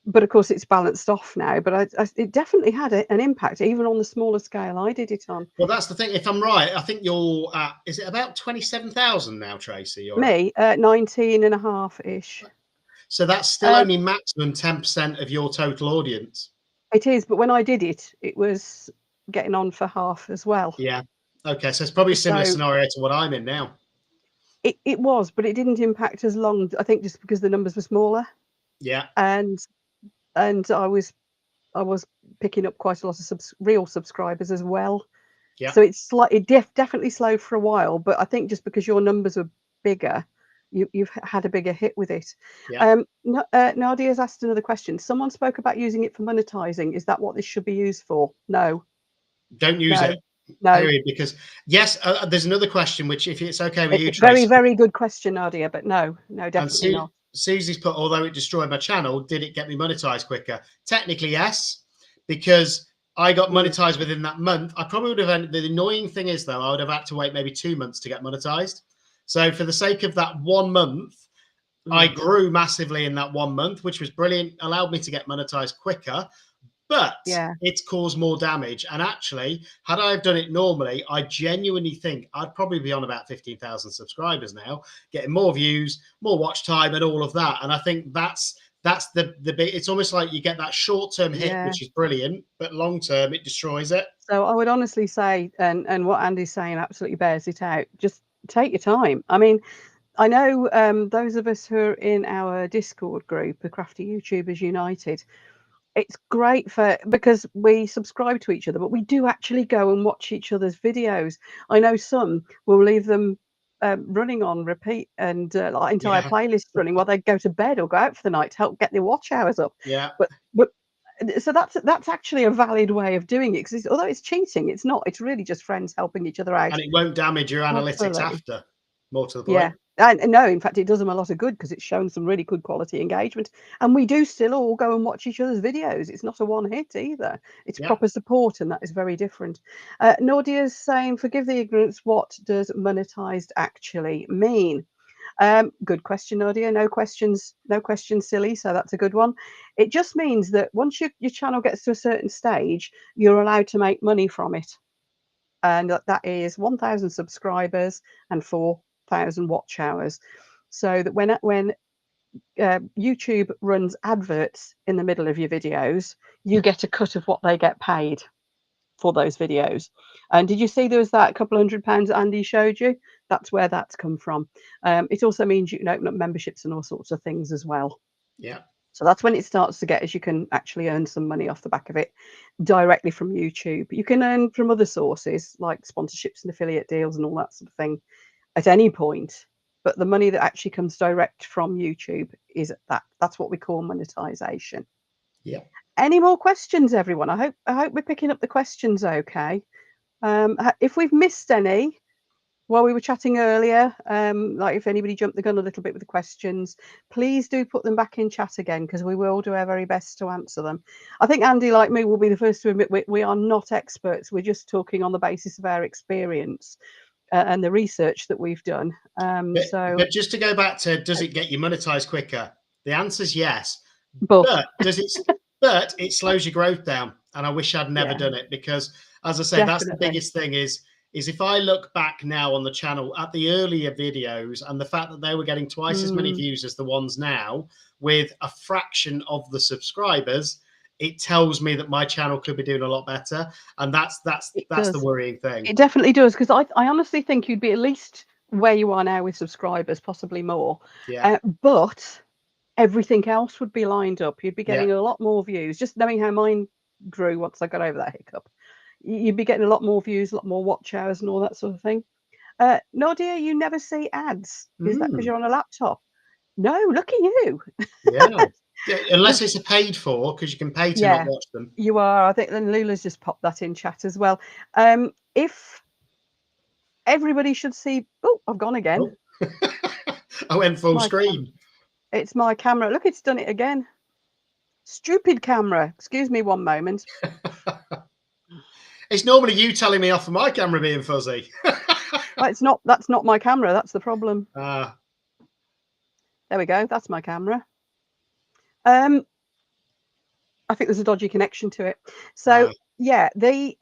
but of course it's balanced off now. But it definitely had an impact, even on the smaller scale I did it on. Well, that's the thing. If I'm right, I think you're at, is it about 27,000 now, Tracy? You're at. Me, 19 and a half ish. So that's still only maximum 10% of your total audience. It is, but when I did it, it was getting on for half as well. Yeah. Okay. So it's probably a similar So scenario to what I'm in now. it was, but it didn't impact as long, I think, just because the numbers were smaller, Yeah. and I was picking up quite a lot of real subscribers as well. Yeah. So it's definitely slowed for a while, but I think just because your numbers were bigger, you've had a bigger hit with it. Yeah. Nadia's asked another question. Someone spoke about using it for monetizing. Is that what this should be used for? No, Don't use no, it. no. Period. Because yes, there's another question, which if it's okay with you, Very, Tracy, very good question, Nadia, but no, and definitely not. Susie's put, although it destroyed my channel, did it get me monetized quicker? Technically, yes, because I got monetized within that month. I probably would have. The annoying thing is, though, I would have had to wait maybe 2 months to get monetized. So for the sake of that 1 month, I grew massively in that 1 month, which was brilliant. Allowed me to get monetized quicker, but Yeah. it's caused more damage. And actually, had I have done it normally, I genuinely think I'd probably be on about 15,000 subscribers now, getting more views, more watch time, and all of that. And I think that's the big. It's almost like you get that short term hit, Yeah. which is brilliant, but long term it destroys it. So I would honestly say, and what Andy's saying absolutely bears it out. Just take your time. I mean, I know those of us who are in our Discord group, the Crafty YouTubers United, it's great because we subscribe to each other, but we do actually go and watch each other's videos. I know some will leave them running on repeat and like entire Yeah, playlists running while they go to bed or go out for the night to help get their watch hours up. yeah, But so that's actually a valid way of doing it because although it's cheating, it's not. It's really just friends helping each other out. and it won't damage your analytics Absolutely. after. More to the Yeah. point. And no, in fact, it does them a lot of good because it's shown some really good quality engagement. And we do still all go and watch each other's videos. It's not a one hit either. It's Yeah. proper support, and that is very different. Nordia's saying, forgive the ignorance, what does monetized actually mean? Good question, Nadia. No questions, silly. So that's a good one. It just means that once your channel gets to a certain stage, you're allowed to make money from it. And that is 1,000 subscribers and 4,000 watch hours. So that when YouTube runs adverts in the middle of your videos, you get a cut of what they get paid for those videos. And did you see there was that couple £100 that Andy showed you? That's where that's come from. It also means you can open up memberships and all sorts of things as well. Yeah. So that's when it starts to get as you can actually earn some money off the back of it directly from YouTube. You can earn from other sources like sponsorships and affiliate deals and all that sort of thing at any point. But the money that actually comes direct from YouTube is that's what we call monetization. Yeah. Any more questions, everyone? I hope we're picking up the questions okay. If we've missed any, while we were chatting earlier, like if anybody jumped the gun a little bit with the questions, please do put them back in chat again because we will do our very best to answer them. I think Andy, like me, will be the first to admit we are not experts. We're just talking on the basis of our experience and the research that we've done. But just to go back to, does it get you monetized quicker? The answer is yes. But But does it? but it slows your growth down. And I wish I'd never Yeah, done it because, as I say, that's the definitely. biggest thing is if I look back now on the channel at the earlier videos and the fact that they were getting twice as many Mm, views as the ones now with a fraction of the subscribers, it tells me that my channel could be doing a lot better. And it that's the does. worrying thing. It definitely does, because I honestly think you'd be at least where you are now with subscribers, possibly more. Yeah. But everything else would be lined up. You'd be Yeah. getting a lot more views. Just knowing how mine grew once I got over that hiccup, you'd be getting a lot more views, a lot more watch hours, and all that sort of thing. No, dear, you never see ads. Is that because Mm, you're on a laptop? No, look at you. yeah. Yeah. Unless There's, it's a paid for, because you can pay to not yeah, watch them. you are. I think then Lula's just popped that in chat as well. If everybody should see, oh, I've gone again. Oh, I went It's full my cam. screen. It's my camera. Look, it's done it again. Stupid camera. Excuse me one moment. It's normally you telling me off for my camera being fuzzy. It's not. That's not my camera. That's the problem. uh, There we go. That's my camera. Um, I think there's a dodgy connection to it. So uh, yeah, the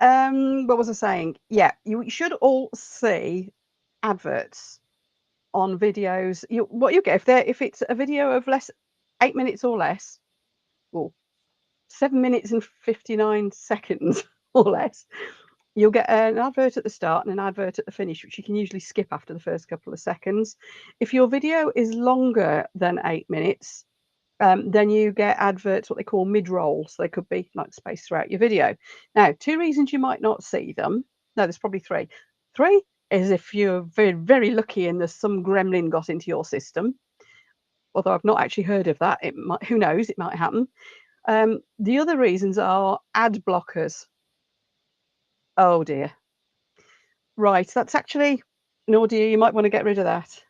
what was I saying? Yeah, you should all see adverts on videos. What you get if it's a video of 8 minutes or less, or 7 minutes and 59 seconds or less, you'll get an advert at the start and an advert at the finish, which you can usually skip after the first couple of seconds. If your video is longer than 8 minutes, then you get adverts, what they call mid-roll. So they could be like spaced throughout your video. Now, two reasons you might not see them. No, there's probably three. Three is if you're very, very lucky and there's some gremlin got into your system. Although I've not actually heard of that. It might, who knows, it might happen. The other reasons are ad blockers. Oh dear. Right, that's actually, no dear, you might want to get rid of that.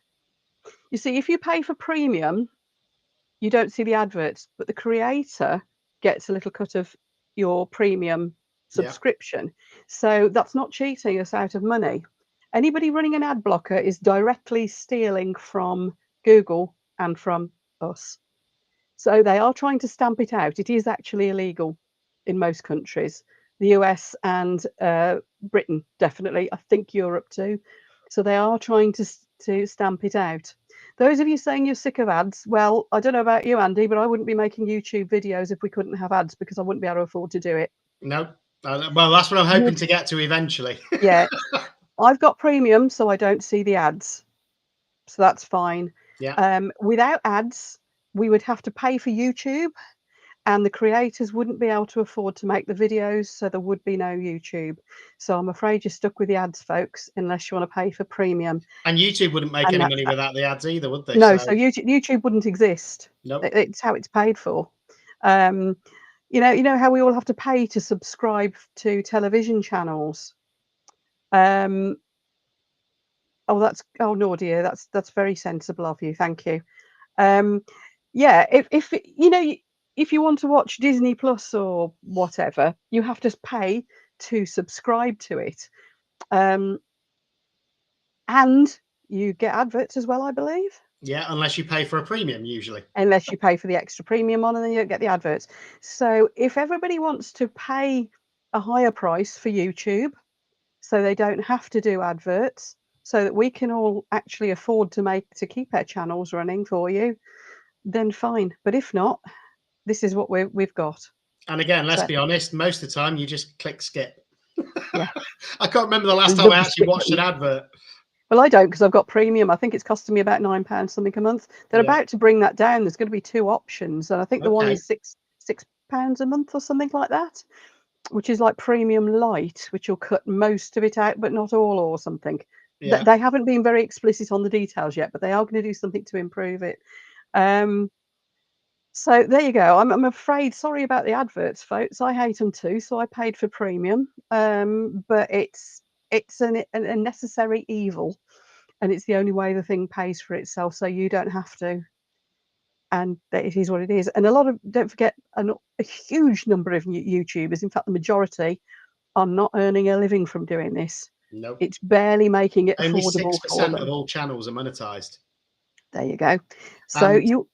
You see, if you pay for premium, you don't see the adverts, but the creator gets a little cut of your premium yeah. subscription. So that's not cheating us out of money. Anybody running an ad blocker is directly stealing from Google and from us. So they are trying to stamp it out. It is actually illegal in most countries, the US and Britain, definitely. I think Europe too. So they are trying to stamp it out. Those of you saying you're sick of ads, well, I don't know about you, Andy, but I wouldn't be making YouTube videos if we couldn't have ads because I wouldn't be able to afford to do it. No. Well, that's what I'm hoping You, to get to eventually. yeah, I've got premium, so I don't see the ads. So that's fine. Yeah. Without ads, we would have to pay for YouTube, and the creators wouldn't be able to afford to make the videos, so there would be no YouTube. So I'm afraid you're stuck with the ads, folks, unless you want to pay for premium. And YouTube wouldn't make And any that's money that. without the ads either, would they? No, So so YouTube wouldn't exist. nope. It's how it's paid for. Um, you know how we all have to pay to subscribe to television channels. Um, oh no, dear, that's very sensible of you. Thank you. Um, yeah, if you know, if you want to watch Disney Plus or whatever, you have to pay to subscribe to it. Um, and you get adverts as well, I believe, Yeah, unless you pay for a premium, usually. unless you pay for the extra premium on, and then you don't get the adverts. So if everybody wants to pay a higher price for YouTube, so they don't have to do adverts, so that we can all actually afford to keep our channels running for you, then fine. But if not, this is what we've got. And again, let's So be honest, most of the time you just click skip. yeah, I can't remember the I last time I love the actually skip watched an button. advert. Well, I don't because I've got premium. I think it's costing me about £9 something a month. They're Yeah. about to bring that down. There's going to be two options, and I think the one Okay. is £6 a month or something like that, which is like premium light, which will cut most of it out, but not all, or something. Yeah. They haven't been very explicit on the details yet, but they are going to do something to improve it. So there you go. I'm afraid, sorry about the adverts, folks. I hate them too, so I paid for premium. But it's a necessary evil, and it's the only way the thing pays for itself, so you don't have to. And it is what it is. And don't forget, a huge number of YouTubers, in fact, the majority, are not earning a living from doing this. Nope. It's barely making it Only affordable for 6% of them. all channels are monetized. There you go. So And you.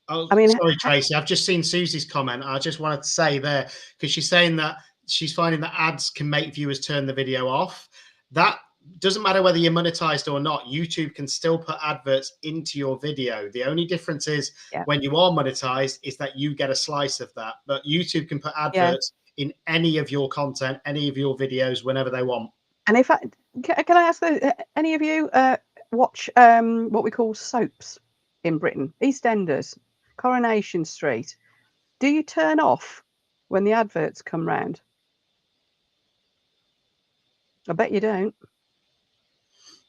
Oh, I mean, sorry, Tracy. I've just seen Susie's comment. I just wanted to say there, because she's saying that she's finding that ads can make viewers turn the video off. That doesn't matter whether you're monetized or not. YouTube can still put adverts into your video. The only difference is yeah, when you are monetized is that you get a slice of that. But YouTube can put yeah. adverts in any of your content, any of your videos, whenever they want. And if I can I ask any of you watch what we call soaps in Britain, EastEnders, Coronation Street? Do you turn off when the adverts come round? I bet you don't.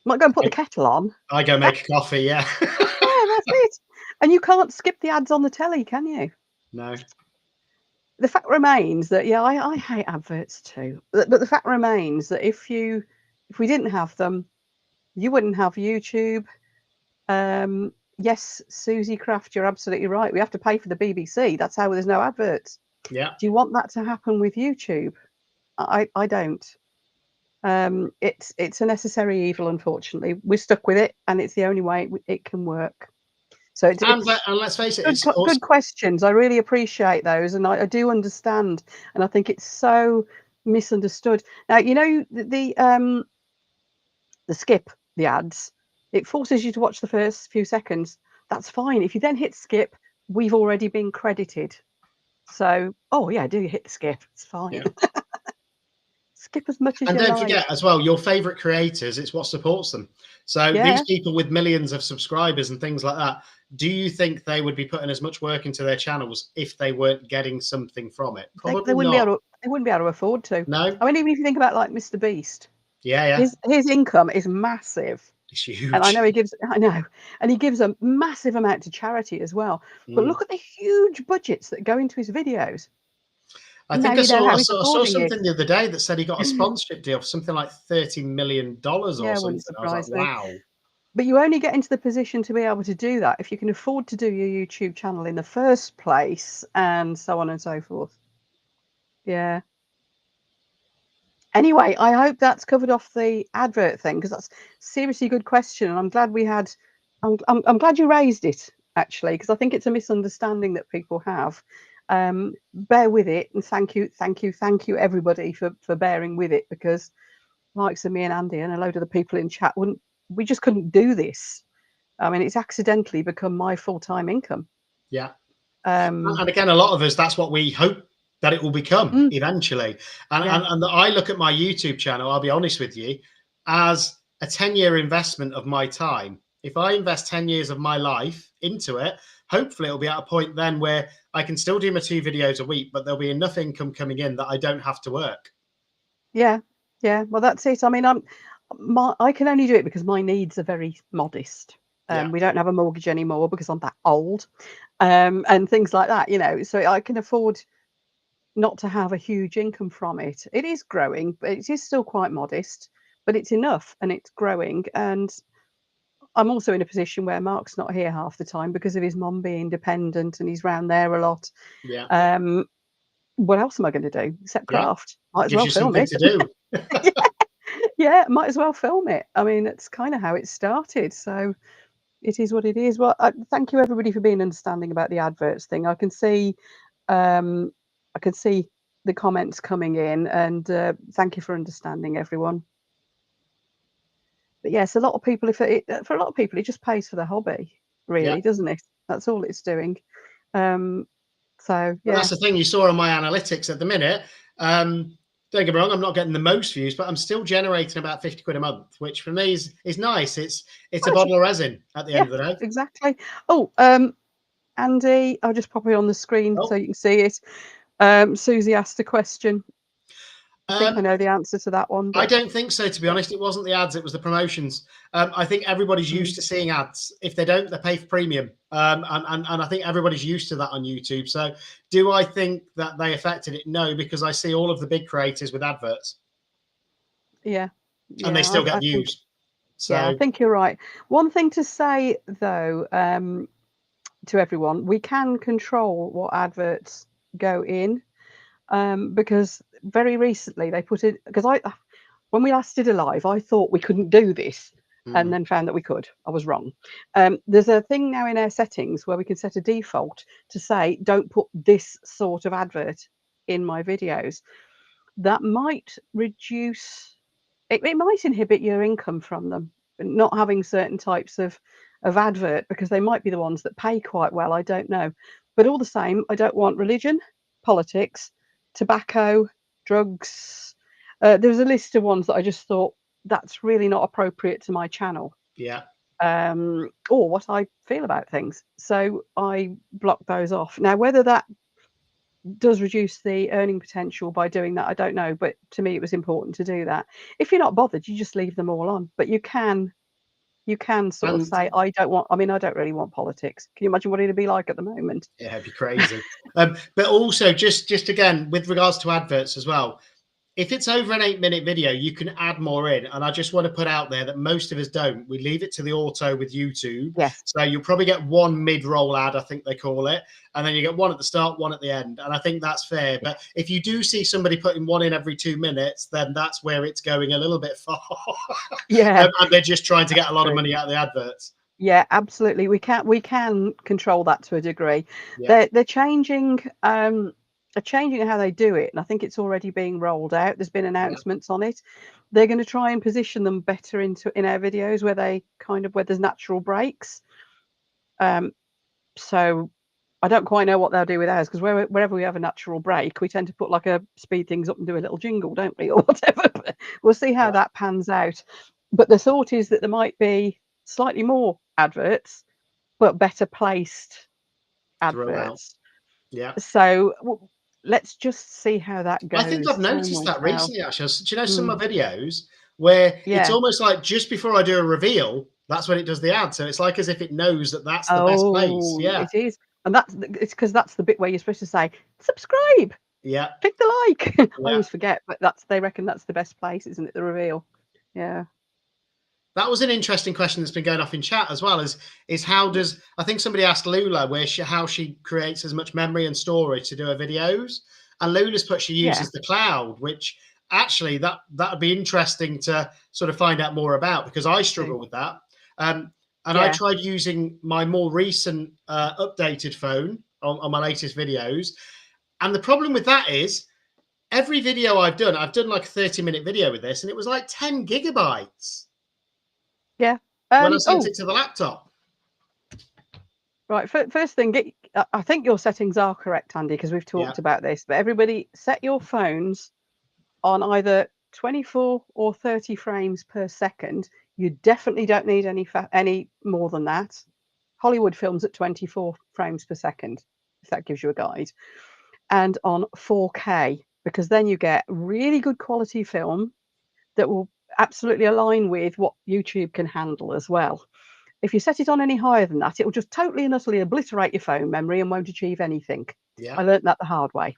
Might go and put the kettle on. I go make a coffee. Yeah. Yeah, that's it. And you can't skip the ads on the telly, can you? No. The fact remains that I hate adverts too. But the fact remains that if we didn't have them, you wouldn't have YouTube. Yes, Susie Craft, you're absolutely right. We have to pay for the BBC. That's how there's no adverts. Yeah. Do you want that to happen with YouTube? I don't. It's a necessary evil, unfortunately. We're stuck with it, and it's the only way it can work. So And, it's and let's face it, good, it's also good questions. I really appreciate those, and I do understand, and I think it's so misunderstood. Now, you know the skip, the ads, it forces you to watch the first few seconds. That's fine. If you then hit skip, we've already been credited. So, oh yeah, do you hit the skip? It's fine. yeah. Skip as much as And you don't like. forget as well, your favorite creators, it's what supports them. So Yeah, these people with millions of subscribers and things like that, do you think they would be putting as much work into their channels if they weren't getting something from it? they Probably wouldn't be not. able to. They wouldn't be able to afford to. No. I mean, even if you think about like Mr. Beast, Yeah, yeah. his income is massive. It's And I know huge. I know, and he gives a massive amount to charity as well. But Mm. look at the huge budgets that go into his videos. I And now think I you know saw how I he's saw, I saw affording it. something the other day that said he got a sponsorship deal for something like $30 million or Yeah, something. wouldn't I was like, surprise me. wow. But you only get into the position to be able to do that if you can afford to do your YouTube channel in the first place, and so on and so forth. Yeah. Anyway, I hope that's covered off the advert thing, because that's seriously a good question, and I'm glad we had. I'm glad you raised it actually, because I think it's a misunderstanding that people have. Bear with it, and thank you everybody for bearing with it, because likes of me and Andy and a load of the people in chat wouldn't. We just couldn't do this. I mean, it's accidentally become my full-time income. Yeah. Um, And again, a lot of us, that's what we hope that it will become mm, eventually. And, yeah, and I look at my YouTube channel, I'll be honest with you, as a 10-year investment of my time. If I invest 10 years of my life into it, hopefully it'll be at a point then where I can still do my 2 videos a week, but there'll be enough income coming in that I don't have to work. yeah, yeah. Well, that's it. I mean, I can only do it because my needs are very modest. Yeah. We don't have a mortgage anymore because I'm that old, and things like that. You know, so I can afford not to have a huge income from it. It is growing, but it is still quite modest. But it's enough, and it's growing. And I'm also in a position where Mark's not here half the time because of his mum being dependent, and he's round there a lot. Yeah. Um, what else am I going to do except Yeah. craft? Might as Gives well you film something it. to do. Yeah, might as well film it. I mean, it's kind of how it started. So it is what it is. Well, thank you everybody for being understanding about the adverts thing. Um, I can see the comments coming in, and thank you for understanding, everyone. But yes, a lot of people, for a lot of people, it just pays for the hobby, Yeah. really, doesn't it? That's all it's doing. Um, so But yeah, that's the thing you saw on my analytics at the minute. Don't get me wrong, I'm not getting the most views, but I'm still generating about 50 quid a month, which for me is nice. It's a well, bottle of resin at the yeah, end of the day. exactly. Oh, Andy, I'll just pop it on the screen so Oh, you can see it. Susie asked a question. I think I um, know the answer to that one, I but don't think so, to be yeah. honest. It wasn't the ads, it was the promotions. I think everybody's used Mm. to seeing ads. If they don't, they pay for premium. And I think everybody's used to that on YouTube. So do I think that they affected it? No, because I see all of the big creators with adverts Yeah, and they yeah, still get I think, views. yeah, I So think you're right. One thing to say though, to everyone, we can control what adverts go in, because very recently they put it, because when we last did a live, I thought we couldn't do this, and then found that we could. I was wrong. There's a thing now in our settings where we can set a default to say, don't put this sort of advert in my videos. That might reduce, it might inhibit your income from them, not having certain types of advert, because they might be the ones that pay quite well. I don't know. But all the same, I don't want religion, politics, tobacco, drugs. There's a list of ones that I just thought that's really not appropriate to my channel. Yeah. Or what I feel about things. So I blocked those off. Now, whether that does reduce the earning potential by doing that, I don't know. But to me, it was important to do that. If you're not bothered, you just leave them all on. But you can sort of And say, I don't want, I mean, I don't really want politics. Can you imagine what it'd be like at the moment? yeah, it'd be crazy. But also, just again, with regards to adverts as well, if it's over an 8-minute video, you can add more in. And I just want to put out there that most of us don't. We leave it to the auto with YouTube. Yes. So you'll probably get one mid-roll ad, I think they call it. And then you get one at the start, one at the end. And I think that's fair. But if you do see somebody putting one in every 2 minutes, then that's where it's going a little bit far. Yeah. And they're just trying to get a lot of money out of the adverts. Yeah, absolutely. We can control that to a degree. Yeah. They're changing how they do it, and I think it's already being rolled out. There's been announcements on it. They're going to try and position them better in our videos where there's natural breaks. So I don't quite know what they'll do with ours, because wherever we have a natural break, we tend to put like a speed things up and do a little jingle, don't we, or whatever. But we'll see how that pans out. But the thought is that there might be slightly more adverts, but better placed adverts. Yeah. So let's just see how that goes. I think I've noticed Time will that tell. recently, actually. Do you know some of my videos where it's Yeah. almost like just before I do a reveal, that's when it does the ad. So it's like as if it knows that that's the best place. Yeah. It is. And it's because that's the bit where you're supposed to say, subscribe, Yeah. click the like. I Yeah. always forget, but they reckon that's the best place, isn't it? The reveal. Yeah. That was an interesting question that's been going off in chat as well. Is how does, I think somebody asked Lula how she creates as much memory and storage to do her videos, and Lula's put she uses the cloud, which actually that would be interesting to sort of find out more about, because I struggle with that. And I tried using my more recent updated phone on my latest videos, and the problem with that is every video I've done like a 30-minute video with this, and it was like 10 gigabytes. Yeah. When I sent it to the laptop. Right. First thing, I think your settings are correct, Andy, because we've talked about this. But everybody, set your phones on either 24 or 30 frames per second. You definitely don't need any more than that. Hollywood films at 24 frames per second, if that gives you a guide. And on 4K, because then you get really good quality film that will absolutely align with what YouTube can handle as well. If you set it on any higher than that, it will just totally and utterly obliterate your phone memory and won't achieve anything. I learned that the hard way.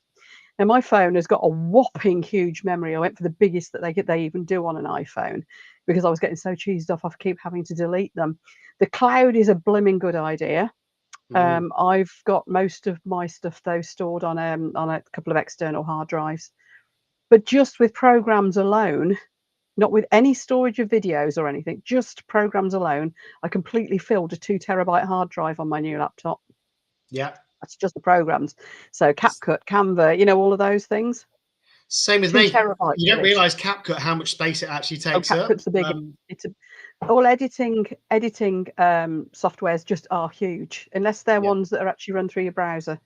Now, my phone has got a whopping huge memory. I went for the biggest that they even do on an iPhone, because I was getting so cheesed off I keep having to delete them. The cloud is a blooming good idea. I've got most of my stuff though stored on a couple of external hard drives. But just with programs alone, not with any storage of videos or anything, just programs alone, I completely filled a 2 terabyte hard drive on my new laptop. Yeah. That's just the programs. So CapCut, Canva, all of those things. Same with 2 me. terabytes. You don't realize CapCut how much space it actually takes up. CapCut's the big. All editing softwares just are huge, unless they're ones that are actually run through your browser.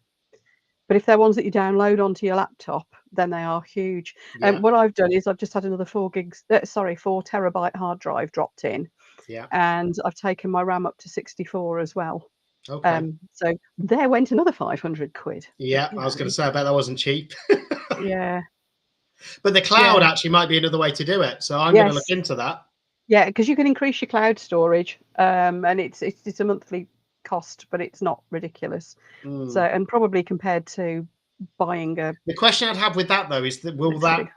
But if they're ones that you download onto your laptop, then they are huge. What I've done is I've just had another 4 terabyte hard drive dropped in. Yeah. And I've taken my RAM up to 64 as well. Okay. So there went another 500 quid. Yeah, I was going to say, I bet that wasn't cheap. Yeah. But the cloud actually might be another way to do it. So I'm going to look into that. Yeah, because you can increase your cloud storage, and it's a monthly cost, but it's not ridiculous. So, and probably compared to buying a. The question I'd have with that though is that will that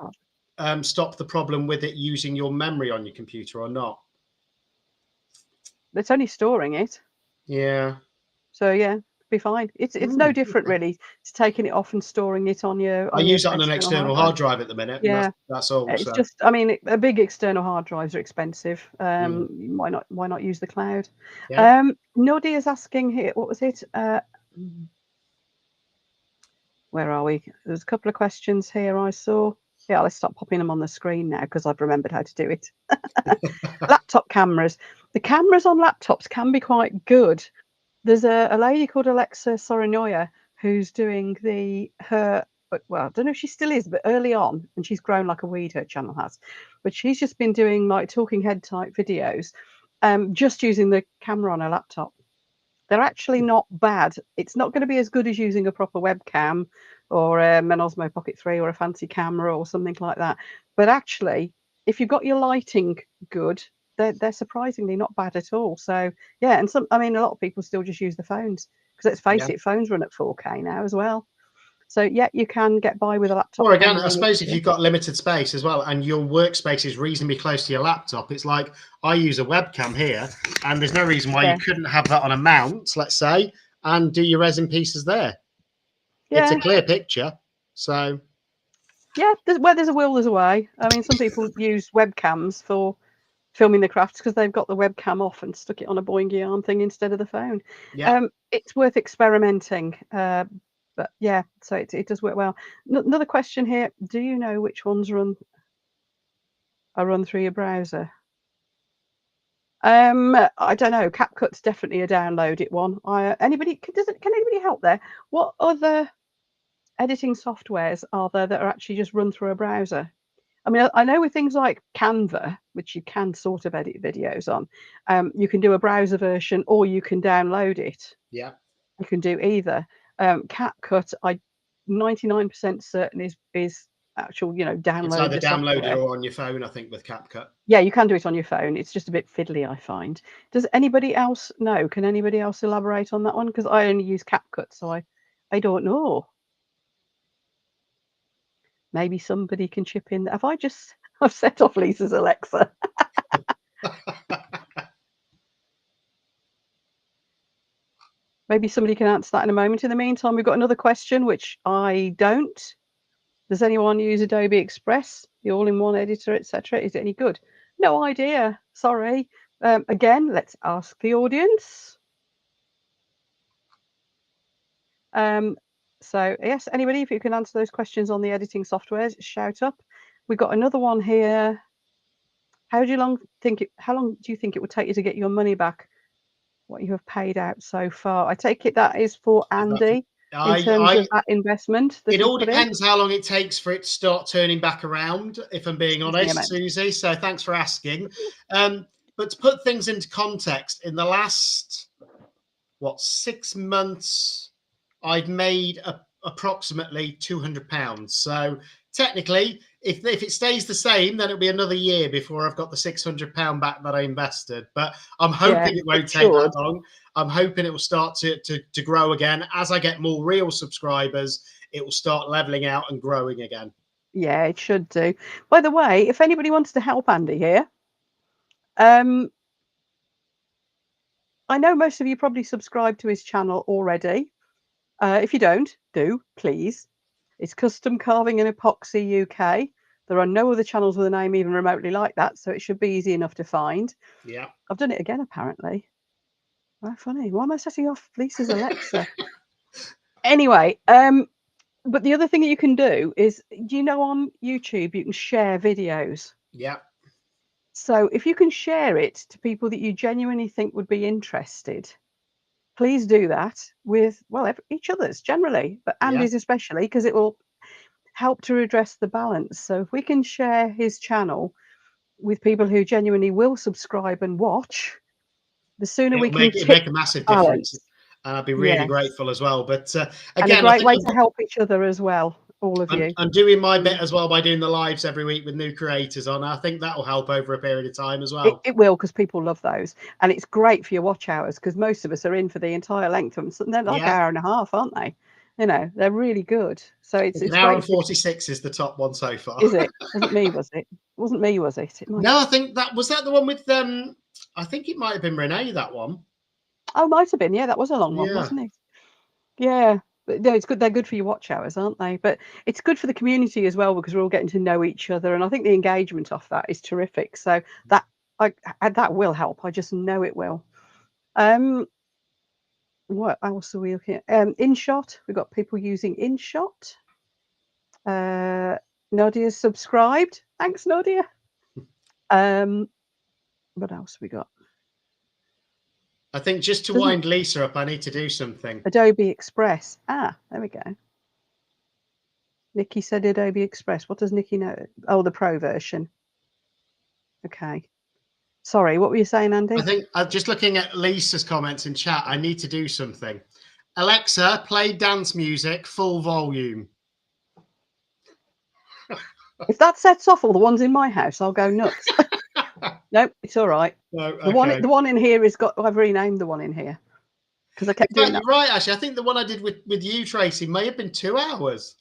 stop the problem with it using your memory on your computer or not? It's only storing it. Yeah. So yeah, be fine. It's no different really to taking it off and storing it on your I use it on an external external hard drive at the minute, and Yeah, that's all. it's So just, I mean, a big external hard drives are expensive. mm, Why not use the cloud? yeah. Noddy is asking here, what was it? Where are we? There's a couple of questions here I saw. Yeah, let's stop popping them on the screen now because I've remembered how to do it. Laptop cameras. The cameras on laptops can be quite good. There's a lady called Alexa Sorinoya who's doing well, I don't know if she still is, but early on, and she's grown like a weed, her channel has. But she's just been doing like talking head type videos, just using the camera on her laptop. They're actually not bad. It's not going to be as good as using a proper webcam or an Osmo Pocket 3 or a fancy camera or something like that. But actually, if you've got your lighting good, they're surprisingly not bad at all. So yeah, and I mean, a lot of people still just use the phones because let's face Yeah. it, phones run at 4K now as well. So yeah, you can get by with a laptop Or again, camera. I suppose if you've got limited space as well and your workspace is reasonably close to your laptop, it's like I use a webcam here and there's no reason why you couldn't have that on a mount, let's say, and do your resin pieces there. It's a clear picture. So yeah, where there's a will, there's a way. I mean, some people use webcams for filming the crafts because they've got the webcam off and stuck it on a boingy arm thing instead of the phone. yeah. It's worth experimenting. But yeah, so it does work well. Another question here: do you know which ones are run through your browser? I don't know. CapCut's definitely a downloaded one. Can anybody help there? What other editing softwares are there that are actually just run through a browser? I mean, I know with things like Canva, which you can sort of edit videos on, you can do a browser version or you can download it. Yeah. You can do either. CapCut, 99% certain is actual, It's download either the downloaded software. or on your phone, I think, with CapCut. Yeah, you can do it on your phone. It's just a bit fiddly, I find. Does anybody else know? Can anybody else elaborate on that one? Because I only use CapCut, so I don't know. Maybe somebody can chip in. I've set off Lisa's Alexa. Maybe somebody can answer that in a moment. In the meantime, we've got another question, which I don't. Does anyone use Adobe Express, the all-in-one editor, etc.? Is it any good? No idea. Sorry. Again, let's ask the audience. So yes, anybody, if you can answer those questions on the editing softwares, shout up. We've got another one here. How long do you think it would take you to get your money back? What you have paid out so far? I take it that is for Andy in terms of that investment that It he all put in. depends how long it takes for it to start turning back around, if I'm being Excuse me, honest, Susie. So thanks for asking. But to put things into context, in the last, 6 months, I've made approximately £200. So technically, if it stays the same, then it'll be another year before I've got the £600 back that I invested. But I'm hoping it won't take that long. I'm hoping it will start to grow again. As I get more real subscribers, it will start leveling out and growing again. Yeah, it should do. By the way, if anybody wants to help Andy here, I know most of you probably subscribe to his channel already. If you don't, do, please. It's Custom Carving and Epoxy UK. There are no other channels with a name even remotely like that, so it should be easy enough to find. Yeah. I've done it again, apparently. How funny. Why am I setting off Lisa's Alexa? Anyway, but the other thing that you can do is, on YouTube, you can share videos. Yeah. So if you can share it to people that you genuinely think would be interested, please do that with, each other's generally, but Andy's especially, because it will help to redress the balance. So if we can share his channel with people who genuinely will subscribe and watch, the sooner we can tip Make a massive difference. balance. And I'd be really grateful as well. But And a again, great way to help each other as well, all of you. I'm doing my bit as well by doing the lives every week with new creators on. I think that will help over a period of time as well. It will, because people love those. And it's great for your watch hours, because most of us are in for the entire length of them. They're like an hour and a half, aren't they? They're really good. So it's an hour great. And 46 is the top one so far. Is it? Wasn't me, was it? Wasn't me, was it? No, I think that the one with I think it might have been Renee, that one. Oh, might have been. Yeah, that was a long one, wasn't it? Yeah, but no, it's good. They're good for your watch hours, aren't they? But it's good for the community as well because we're all getting to know each other, and I think the engagement off that is terrific. So that that will help. I just know it will. Um, what else are we looking at? InShot. We've got people using InShot. Nadia's subscribed. Thanks, Nadia. What else we got? I think just to Doesn't wind Lisa up, I need to do something. Adobe Express. Ah, there we go. Nikki said Adobe Express. What does Nikki know? Oh, the Pro version. Okay. Sorry, what were you saying, Andy? I think I'm just looking at Lisa's comments in chat. I need to do something. Alexa, play dance music, full volume. If that sets off all the ones in my house, I'll go nuts. Nope, it's all right. No, The one in here is got. I've renamed the one in here because I kept doing that. You're right, actually. I think the one I did with you, Tracy, may have been 2 hours.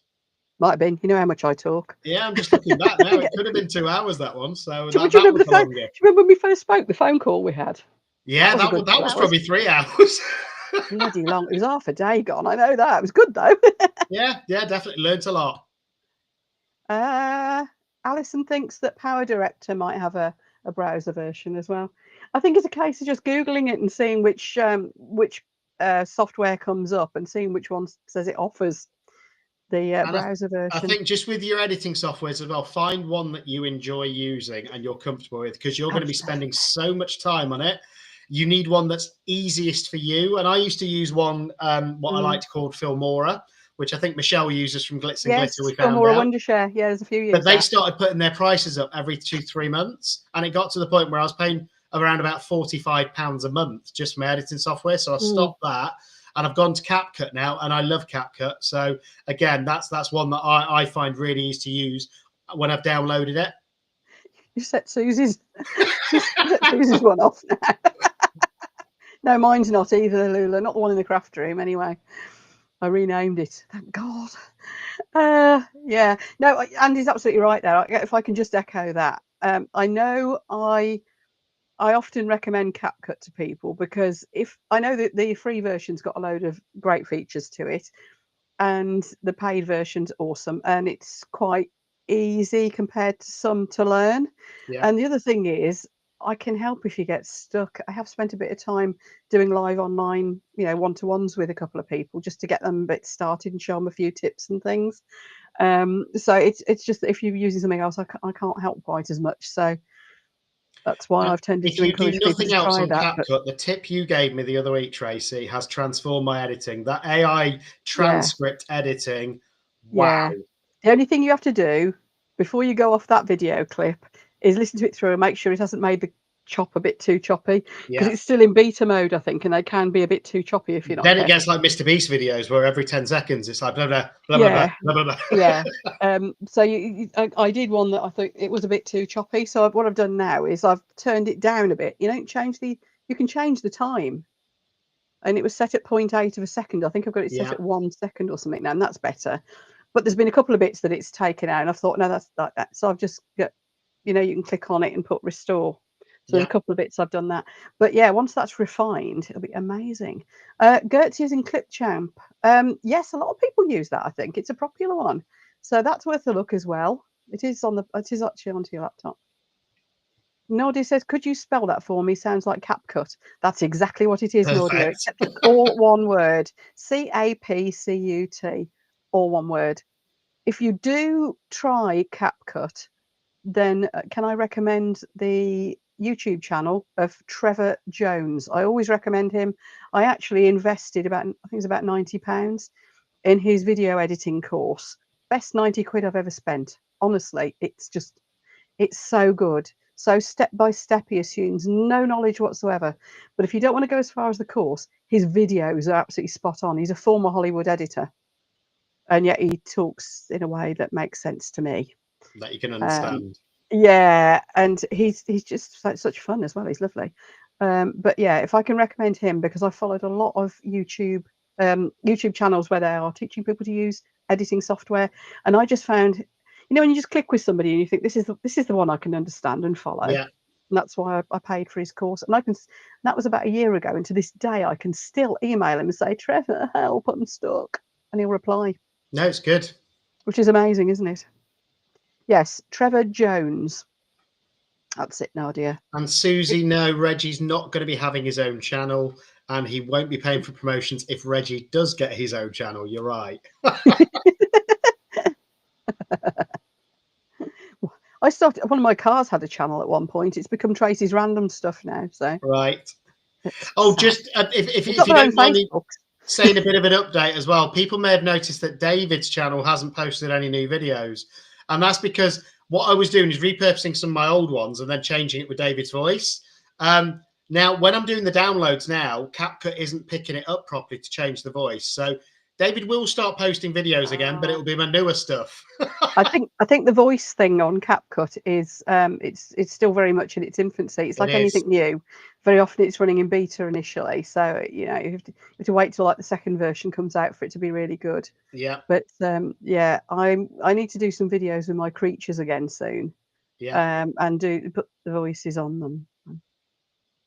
Might have been. You know how much I talk. Yeah, I'm just looking back now. It could have been 2 hours, that one. So Do you that remember was the phone? Do you remember when we first spoke? The phone call we had. Yeah, that was, that was probably 3 hours. Bloody long. It was half a day gone. I know that. It was good though. yeah, definitely learnt a lot. Alison thinks that Power Director might have a browser version as well. I think it's a case of just Googling it and seeing which software comes up and seeing which one says it offers the browser version. I think just with your editing softwares as well, find one that you enjoy using and you're comfortable with, because you're going to be spending so much time on it. You need one that's easiest for you. And I used to use one, what I like to call Filmora, which I think Michelle uses from Glitz and Glitter. We found Filmora Wondershare. Yeah, there's a few years. But they started putting their prices up every 2-3 months, and it got to the point where I was paying around about £45 a month just for my editing software. So I stopped that, and I've gone to CapCut now, and I love CapCut. So again, that's one that I find really easy to use when I've downloaded it. You set Susie's one off now. No, mine's not either, Lula. Not the one in the craft room, anyway. I renamed it. Thank God. Yeah. No, Andy's absolutely right there. If I can just echo that. I know I often recommend CapCut to people because if I know that the free version's got a load of great features to it, and the paid version's awesome, and it's quite easy compared to some to learn. Yeah. And the other thing is, I can help if you get stuck. I have spent a bit of time doing live online, one-to-ones with a couple of people just to get them a bit started and show them a few tips and things. So it's just that if you're using something else, I can't help quite as much. So that's why I've tended to encourage people to try that. CapCut, the tip you gave me the other week, Tracy, has transformed my editing. That AI transcript editing, wow. Yeah. The only thing you have to do before you go off that video clip is listen to it through and make sure it hasn't made the chop a bit too choppy, because it's still in beta mode, I think, and they can be a bit too choppy if you're not. Then it gets like Mr. Beast videos where every 10 seconds it's like blah blah blah blah blah blah blah. Yeah. So I did one that I thought it was a bit too choppy. So what I've done now is I've turned it down a bit. You can change the time, and it was set at 0.8 of a second. I think I've got it set at 1 second or something now, and that's better. But there's been a couple of bits that it's taken out, and I've thought, no, that's like that. So I've just got, you can click on it and put restore. So there's a couple of bits I've done that. But yeah, once that's refined, it'll be amazing. Gert's using Clipchamp. Yes, a lot of people use that. I think it's a popular one, so that's worth a look as well. It is actually onto your laptop. Nadia says, could you spell that for me? Sounds like CapCut. That's exactly what it is, Nadia, except it's all one word. CAPCUT, all one word. If you do try CapCut, then can I recommend the YouTube channel of Trevor Jones? I always recommend him. I actually invested I think it's about £90 in his video editing course. Best 90 quid I've ever spent. Honestly, it's so good. So step by step, he assumes no knowledge whatsoever. But if you don't want to go as far as the course, his videos are absolutely spot on. He's a former Hollywood editor, and yet he talks in a way that makes sense to me. That you can understand. Yeah, and he's just such fun as well. He's lovely. But yeah, if I can recommend him, because I followed a lot of YouTube channels where they are teaching people to use editing software, and I just found, when you just click with somebody and you think this is the one I can understand and follow. Yeah. And that's why I paid for his course. And that was about a year ago. And to this day, I can still email him and say, Trevor, help, I'm stuck. And he'll reply, No, it's good. which is amazing, isn't it? Yes, Trevor Jones. That's it, Nadia. And Susie, no, Reggie's not going to be having his own channel, and he won't be paying for promotions if Reggie does get his own channel. You're right. I started, one of my cars had a channel at one point. It's become Tracy's Random Stuff now. So Right. it's Oh, sad. just They've if got you their own don't mind me Facebook. saying a bit of an update as well, people may have noticed that David's channel hasn't posted any new videos. And that's because what I was doing is repurposing some of my old ones and then changing it with David's voice. Now, when I'm doing the downloads now, CapCut isn't picking it up properly to change the voice. So David will start posting videos again, but it'll be my newer stuff. I think the voice thing on CapCut is it's still very much in its infancy. It's It like is. anything new. Very often it's running in beta initially, so you know you have to wait till like the second version comes out for it to be really good. Yeah. But yeah, I need to do some videos with my creatures again soon. Yeah. And put the voices on them,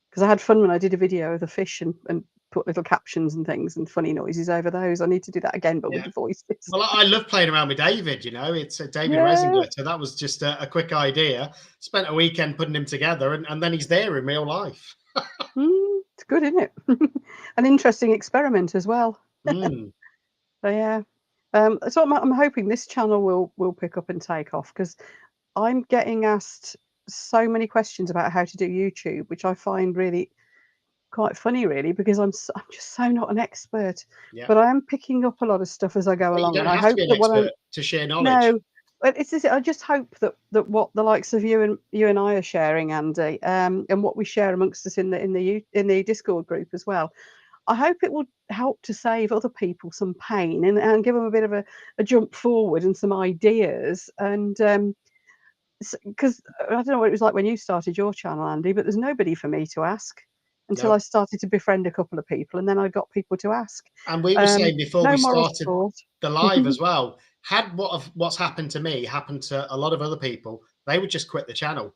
because I had fun when I did a video of the fish and put little captions and things and funny noises over those. I need to do that again, but with Yeah. the voices. Well, I love playing around with David. You know, it's David Yeah. Resinger. So that was just a quick idea. Spent a weekend putting him together, and then he's there in real life. It's good, isn't it? An interesting experiment as well. Mm. So yeah. So I'm hoping this channel will pick up and take off, because I'm getting asked so many questions about how to do YouTube, which I find really quite funny, really, because I'm just so not an expert. Yeah. But I am picking up a lot of stuff as I go Well, you along, don't and I have to hope be an that what I'm expert to share knowledge. no, but it's just, I just hope that what the likes of you and I are sharing, Andy, and what we share amongst us in the Discord group as well. I hope it will help to save other people some pain and give them a bit of a jump forward and some ideas. And because I don't know what it was like when you started your channel, Andy, but there's nobody for me to ask until I No. started to befriend a couple of people, and then I got people to ask. And we were saying before No we moral started support. the live as well, had what's happened to me happened to a lot of other people, they would just quit the channel.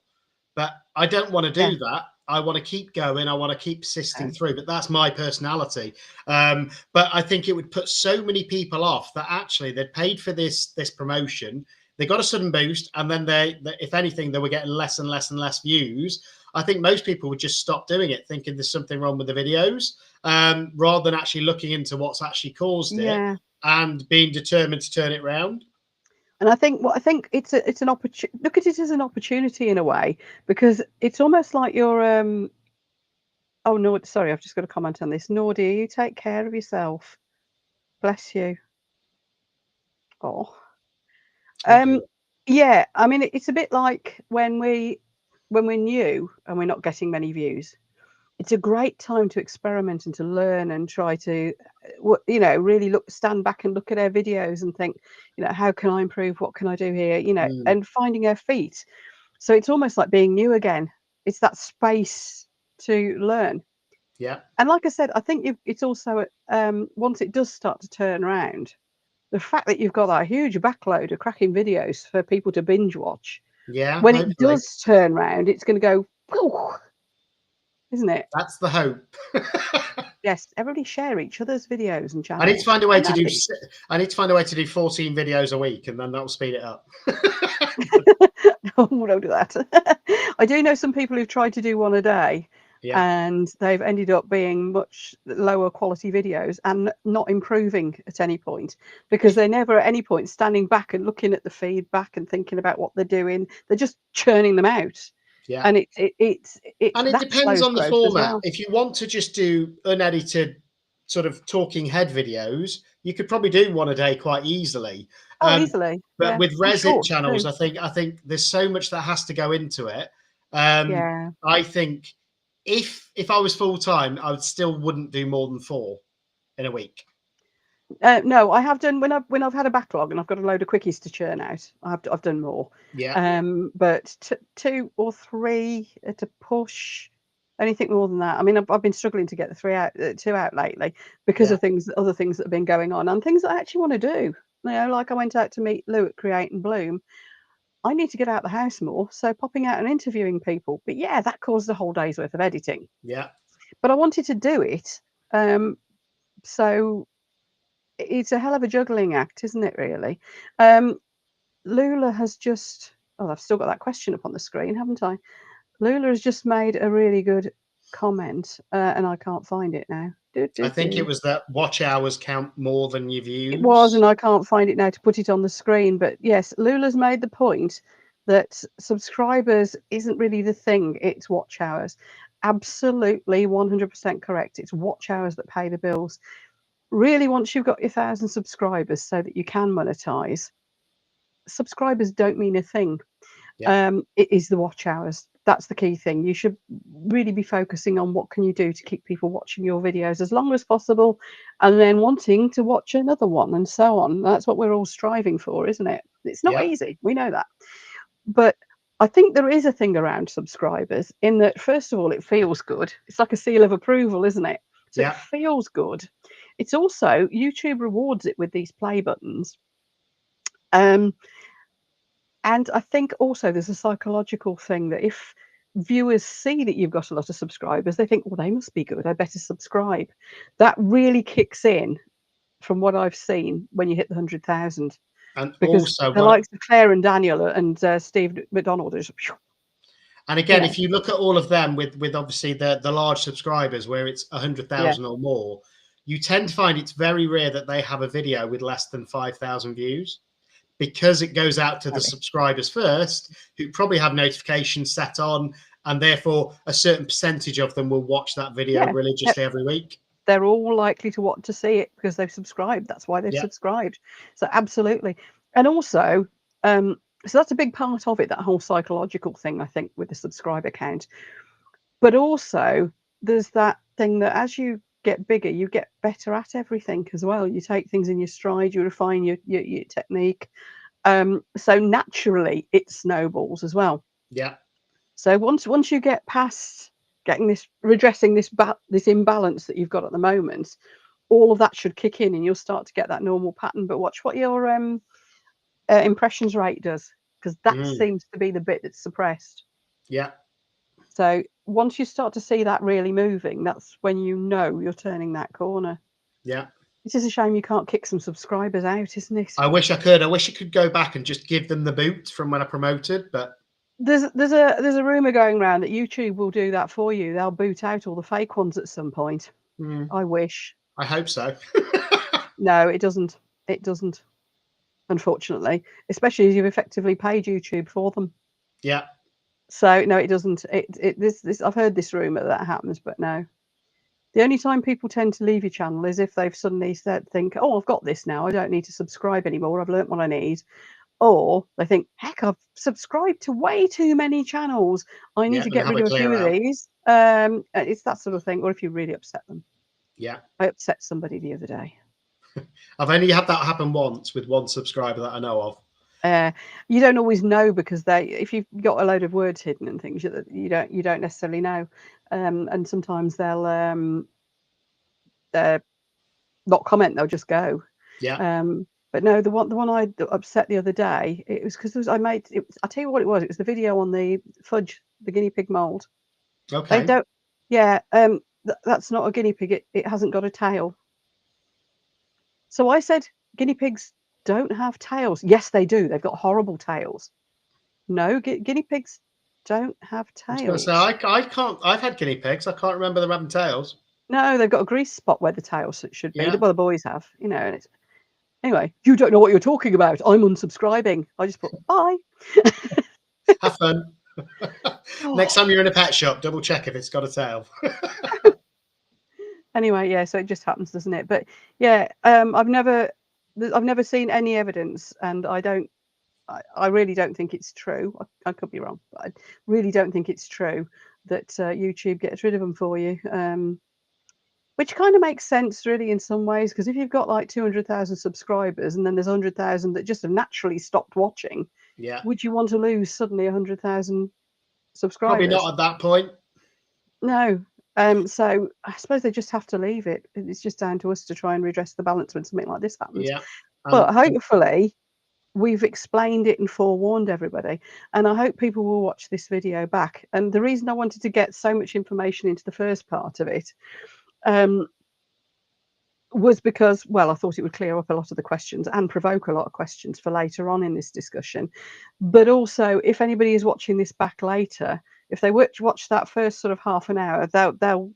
But I don't want to Yeah. do that. I want to keep going. I want to keep persisting No. through. But that's my personality. But I think it would put so many people off that actually they'd paid for this promotion. They got a sudden boost, and then if anything, they were getting less and less and less views. I think most people would just stop doing it, thinking there's something wrong with the videos, rather than actually looking into what's actually caused it Yeah. and being determined to turn it around. And I think it's an opportunity. Look at it as an opportunity in a way, because it's almost like you're oh no, sorry, I've just got a comment on this. Nordia, you take care of yourself. Bless you. Oh. Oh dear. Yeah, I mean it's a bit like when we're new and we're not getting many views. It's a great time to experiment and to learn and try to really stand back and look at our videos and think, how can I improve? What can I do here? Mm, And finding our feet. So it's almost like being new again. It's that space to learn. yeah. And like I said, I think it's also once it does start to turn around, the fact that you've got that huge backload of cracking videos for people to binge watch, Yeah, when it hopefully. does turn round, it's going to go, "Whew," isn't it? That's the hope. Yes, everybody share each other's videos and I need to channels. find a way And to that do. is, I need to find a way to do 14 videos a week, and then that will speed it up. oh, don't do that. I do know some people who've tried to do one a day, Yeah. and they've ended up being much lower quality videos and not improving at any point, because they're never at any point standing back and looking at the feedback and thinking about what they're doing. They're just churning them out, Yeah. and it's And it that depends slows on the growth as format. well. If you want to just do unedited sort of talking head videos, you could probably do one a day quite easily. Oh, easily, But yeah, with and resin short channels, too. I think there's so much that has to go into it. Yeah. I think if I was full time, I would still wouldn't do more than 4 in a week. No, I have done when I've had a backlog and I've got a load of quickies to churn out. I've done more, Yeah. but two or three at a push. Anything more than that, I mean, I've been struggling to get the two out lately because Yeah. of other things that have been going on and things that I actually want to do. Like I went out to meet Lou at Create and Bloom, I need to get out the house more, so popping out and interviewing people. But yeah, that caused a whole day's worth of editing. Yeah. But I wanted to do it, so it's a hell of a juggling act, isn't it? Really. Lula has just. Oh, I've still got that question up on the screen, haven't I? Lula has just made a really good comment, and I can't find it now. I think it was that watch hours count more than your It was, views. and I can't find it now to put it on the screen. But yes, Lula's made the point that subscribers isn't really the thing, it's watch hours. Absolutely 100% correct. It's watch hours that pay the bills. Really, once you've got your 1,000 subscribers so that you can monetize, subscribers don't mean a thing. Yeah. It is the watch hours. That's the key thing. You should really be focusing on what can you do to keep people watching your videos as long as possible, and then wanting to watch another one, and so on. That's what we're all striving for, isn't it? It's not Yeah. easy. We know that. But I think there is a thing around subscribers in that, first of all, it feels good. It's like a seal of approval, isn't it? So it Yeah. feels good. It's also YouTube rewards it with these play buttons. Um, And I think also there's a psychological thing that if viewers see that you've got a lot of subscribers, they think, well, they must be good. I better subscribe. That really kicks in from what I've seen when you hit the 100,000, And because also the likes of Claire and Daniel and Steve McDonald is, and you again, know, if you look at all of them with obviously the large subscribers where it's yeah, 100,000 or more, you tend to find it's very rare that they have a video with less than 5,000 views, because it goes out to the very, subscribers first, who probably have notifications set on, and therefore a certain percentage of them will watch that video yeah. religiously every week. They're all likely to want to see it because they've subscribed. That's why they've Yeah. subscribed. So absolutely. And also, so that's a big part of it, that whole psychological thing, I think, with the subscriber count. But also, there's that thing that as you get bigger, you get better at everything as well. You take things in your stride, you refine your technique. So naturally, it snowballs as well. Yeah. So once you get past getting this, redressing this imbalance that you've got at the moment, all of that should kick in, and you'll start to get that normal pattern. But watch what your impressions rate does, because that Mm. seems to be the bit that's suppressed. Yeah. So once you start to see that really moving, that's when you know you're turning that corner. Yeah. It is a shame you can't kick some subscribers out, isn't it? I wish I could. I wish I could go back and just give them the boot from when I promoted, but There's a rumor going around that YouTube will do that for you. They'll boot out all the fake ones at some point. I wish. I hope so. No, it doesn't. It doesn't, unfortunately, especially as you've effectively paid YouTube for them. Yeah. So no, it doesn't. This I've heard this rumor that happens, but no. The only time people tend to leave your channel is if they've suddenly think, oh, I've got this now. I don't need to subscribe anymore. I've learnt what I need. Or they think, heck, I've subscribed to way too many channels. I need Yeah. to And get have rid a of a few clear of out. these. It's that sort of thing. Or if you really upset them. Yeah. I upset somebody the other day. I've only had that happen once with one subscriber that I know of. You don't always know because if you've got a load of words hidden and things, you don't necessarily know, and sometimes they'll not comment; they'll just go. Yeah. But no, the one I upset the other day, it was because I made it. I tell you what it was. It was the video on the fudge, the guinea pig mold. They Okay. don't. Yeah, that's not a guinea pig. It hasn't got a tail. So I said, guinea pigs don't have tails. Yes, they do. They've got horrible tails. No, guinea pigs don't have I was going to say, tails. I can't, I've had guinea pigs. I can't remember them having tails. No, they've got a grease spot where the tails should be. Yeah. Well, the boys have, and it's anyway. You don't know what you're talking about. I'm unsubscribing. I just put bye. Have fun. Next time you're in a pet shop, double check if it's got a tail. Anyway, yeah. So it just happens, doesn't it? But yeah, I've never seen any evidence, and I really don't think it's true. I could be wrong, but I really don't think it's true that YouTube gets rid of them for you. Which kind of makes sense, really, in some ways, because if you've got like 200,000 subscribers and then there's 100,000 that just have naturally stopped watching, Yeah. would you want to lose suddenly 100,000 Probably subscribers? not at that point. No. So I suppose they just have to leave it. It's just down to us to try and redress the balance when something like this happens. Yeah. But And hopefully, we've explained it and forewarned everybody. And I hope people will watch this video back. And the reason I wanted to get so much information into the first part of it was because, well, I thought it would clear up a lot of the questions and provoke a lot of questions for later on in this discussion. But also, if anybody is watching this back later, if they watch that first sort of half an hour, they'll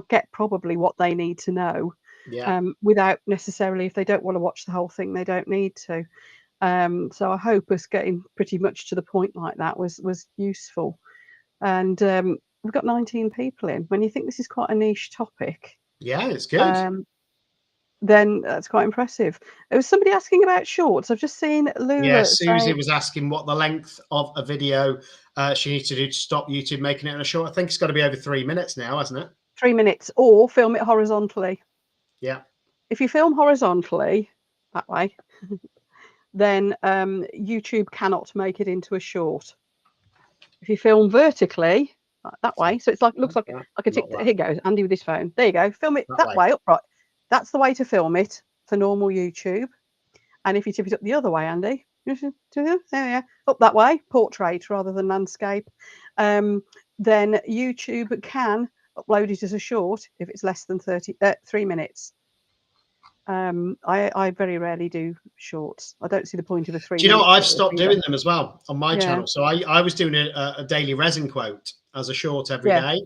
get probably what they need to know, Yeah. without necessarily, if they don't want to watch the whole thing, they don't need to. So I hope us getting pretty much to the point like that was useful. And we've got 19 people in. When you think this is quite a niche topic, Yeah, it's good. then that's quite impressive. There was somebody asking about shorts. I've just seen Yeah, Lula Susie saying was asking what the length of a video she needs to do to stop YouTube making it in a short. I think it's got to be over 3 minutes now, hasn't it? 3 minutes, or film it horizontally. Yeah. If you film horizontally, that way, then YouTube cannot make it into a short. If you film vertically, that way, so it's like, looks like a tick. Not Here goes Andy with his phone. There you go. Film it that way. way, upright. That's the way to film it for normal YouTube. And if you tip it up the other way, Andy, there, yeah, up that way, portrait rather than landscape, then YouTube can upload it as a short if it's less than 3 minutes. I very rarely do shorts. I don't see the point of a 3 Do you know minute what? I've short stopped either. doing them as well on my Yeah. channel. So I was doing a daily resin quote as a short every Yeah. day.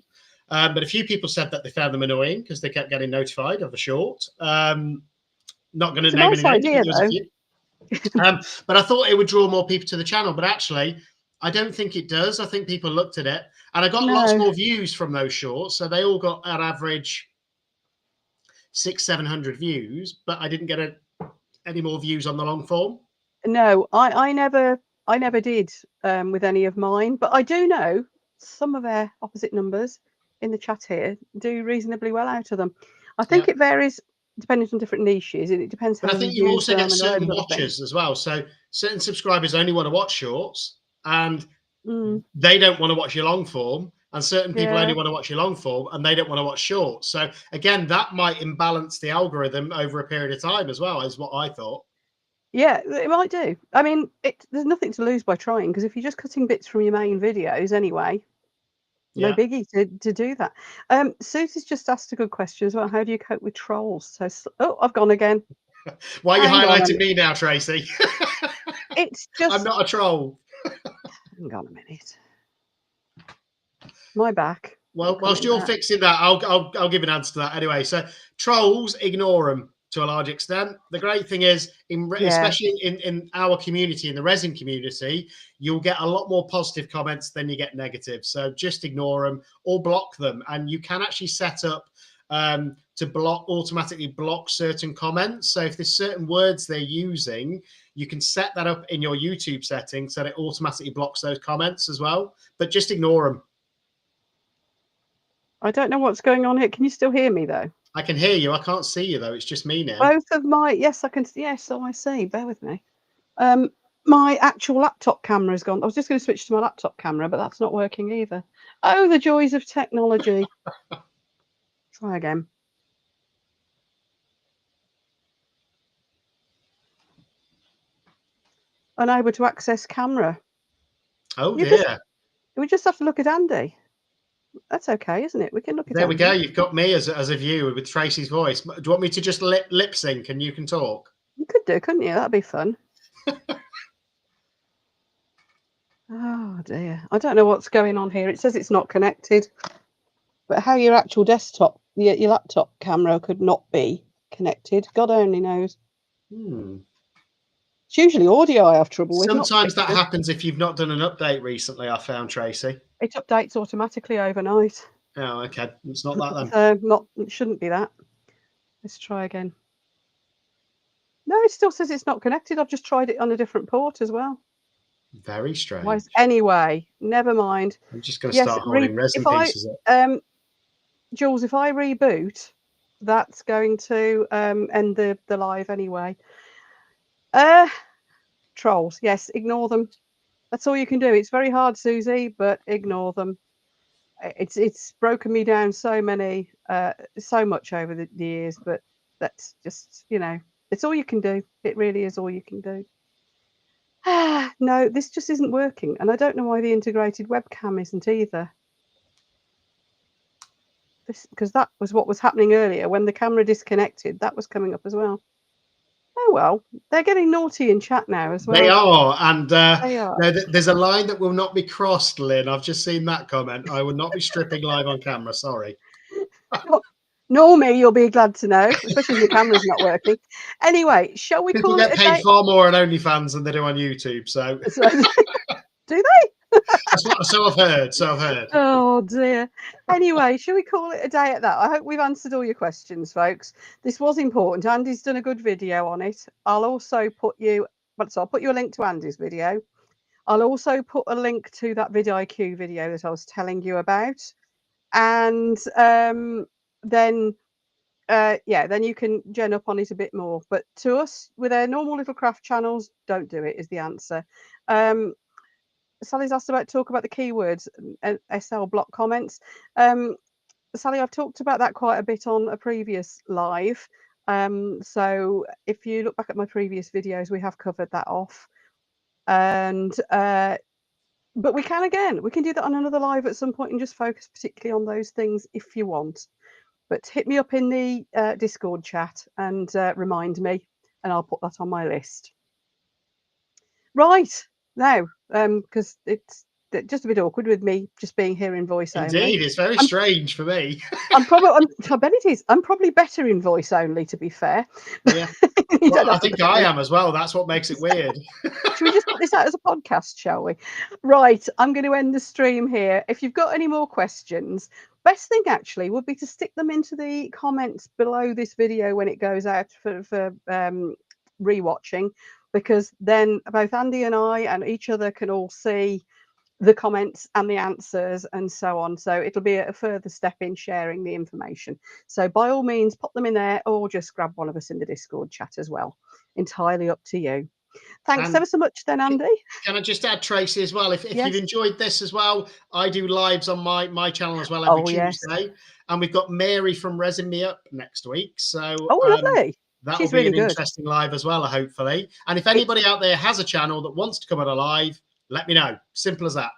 But a few people said that they found them annoying because they kept getting notified of a short. Not going to It's a name nice any names, but idea, there was a few. But I thought it would draw more people to the channel. But actually, I don't think it does. I think people looked at it, and I got lots No. more views from those shorts. So they all got an average 600-700 views, but I didn't get any more views on the long form. No, I never did with any of mine, but I do know some of their opposite numbers in the chat here do reasonably well out of them. I think Yeah. it varies depending on different niches, and it depends how But I you think you use also them get and a load certain of other things. watchers as well. So certain subscribers only want to watch shorts, and Mm, they don't want to watch your long form. And certain people yeah, only want to watch your long form, and they don't want to watch shorts. So again, that might imbalance the algorithm over a period of time as well, is what I thought. yeah, it might do. I mean, there's nothing to lose by trying, because if you're just cutting bits from your main videos anyway, no Yeah. biggie to do that. Susie's just asked a good question as well. How do you cope with trolls? Oh, I've gone again. Why are you Hang on a highlighting minute. me now, Tracy? It's I'm just, not a troll. hang on a minute. My back. Well, whilst Coming you're back. fixing that, I'll give an answer to that anyway. So trolls, ignore them to a large extent. The great thing is, Yeah. especially in our community, in the resin community, you'll get a lot more positive comments than you get negative. So just ignore them or block them. And you can actually set up to automatically block certain comments. So if there's certain words they're using, you can set that up in your YouTube settings so that it automatically blocks those comments as well. But just ignore them. I don't know what's going on here. Can you still hear me though? I can hear you. I can't see you though. It's just me now. Both of my, yes, I can. Yes, so I see. Bear with me. My actual laptop camera is gone. I was just going to switch to my laptop camera, but that's not working either. Oh, the joys of technology. Try again. Unable to access camera. Oh dear. We just have to look at Andy. That's okay, isn't it? We can look at There we Andy. go. You've got me as a viewer with Tracy's voice. Do you want me to just lip sync and you can talk? You could do, couldn't you? That'd be fun. Oh dear. I don't know what's going on here. It says it's not connected. But how your actual desktop, your laptop camera could not be connected, God only knows. It's usually audio I have trouble with. Sometimes that happens if you've not done an update recently, I found, Tracy. It updates automatically overnight. Oh, okay. It's not that then. So it shouldn't be that. Let's try again. No, it still says it's not connected. I've just tried it on a different port as well. Very strange. Anyway, never mind. I'm just going to start holding resin pieces up. Jules, if I reboot, that's going to end the live anyway. Trolls, yes, ignore them. That's all you can do. It's very hard, Susie, but ignore them. It's broken me down so much over the years, but that's just, it's all you can do. It really is all you can do. No, this just isn't working, and I don't know why the integrated webcam isn't either. Because that was what was happening earlier when the camera disconnected. That was coming up as well. Oh well, they're getting naughty in chat now as They well. are, and They are. there's a line that will not be crossed, Lynn. I've just seen that comment. I will not be stripping live on camera. Sorry. Nor me, you'll be glad to know, especially if my camera's not working. Anyway, shall we People call it get a paid day? far more on OnlyFans than they do on YouTube, so So, do they? so I've heard. So I've heard. Oh dear. Anyway, shall we call it a day at that? I hope we've answered all your questions, folks. This was important. Andy's done a good video on it. I'll also put you, so I'll put you a link to Andy's video. I'll also put a link to that vidIQ video that I was telling you about. And then then you can gen up on it a bit more. But to us, with our normal little craft channels, don't do it is the answer. Sally's asked about talk about the keywords and SL block comments. Sally, I've talked about that quite a bit on a previous live. So if you look back at my previous videos, we have covered that off. And but we can do that on another live at some point and just focus particularly on those things if you want. But hit me up in the Discord chat and remind me, and I'll put that on my list. Right now, because it's just a bit awkward with me just being here in voice only. Indeed, it's very strange for me. I bet it is. I'm probably better in voice only, to be fair. Yeah. Well, I think I am as well. That's what makes it weird. Should we just put this out as a podcast, shall we? Right, I'm going to end the stream here. If you've got any more questions, best thing actually would be to stick them into the comments below this video when it goes out for rewatching, because then both Andy and I and each other can all see the comments and the answers and so on. So it'll be a further step in sharing the information. So by all means, pop them in there or just grab one of us in the Discord chat as well. Entirely up to you. Thanks And ever so much then, Andy. can I just add, Tracy, as well? If Yes. you've enjoyed this as well, I do lives on my channel as well every Tuesday. Yes. And we've got Mary from Resin Me Up next week. So lovely. That'll be an interesting live as well, hopefully. And if anybody out there has a channel that wants to come on a live, let me know. Simple as that.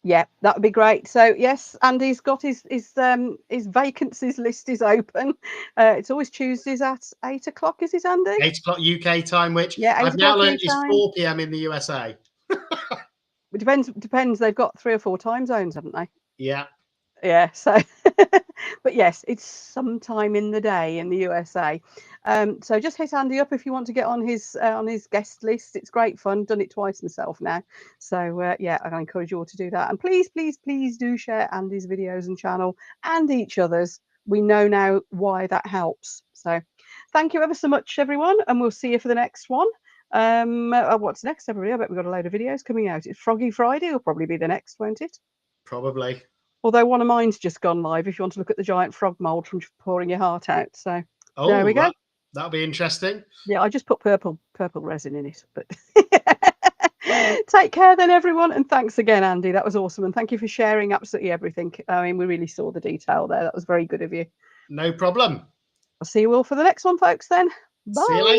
Yeah, that would be great. So yes, Andy's got his vacancies list is open. It's always Tuesdays at 8 o'clock, is it, Andy? 8 o'clock UK time, which I've now learned is 4 p.m. in the USA. It depends. They've got 3 or 4 time zones, haven't they? Yeah. Yeah, so but yes, it's sometime in the day in the USA. So just hit Andy up if you want to get on his guest list. It's great fun. Done it twice myself now. So yeah, I encourage you all to do that. And please, please, please do share Andy's videos and channel and each other's. We know now why that helps. So thank you ever so much, everyone, and we'll see you for the next one. What's next, everybody? I bet we've got a load of videos coming out. It's Froggy Friday will probably be the next, won't it? Probably. Although one of mine's just gone live if you want to look at the giant frog mold from pouring your heart out. So there we go. That'll be interesting. Yeah, I just put purple resin in it. But take care then, everyone. And thanks again, Andy. That was awesome. And thank you for sharing absolutely everything. I mean, we really saw the detail there. That was very good of you. No problem. I'll see you all for the next one, folks, then. Bye. See you later.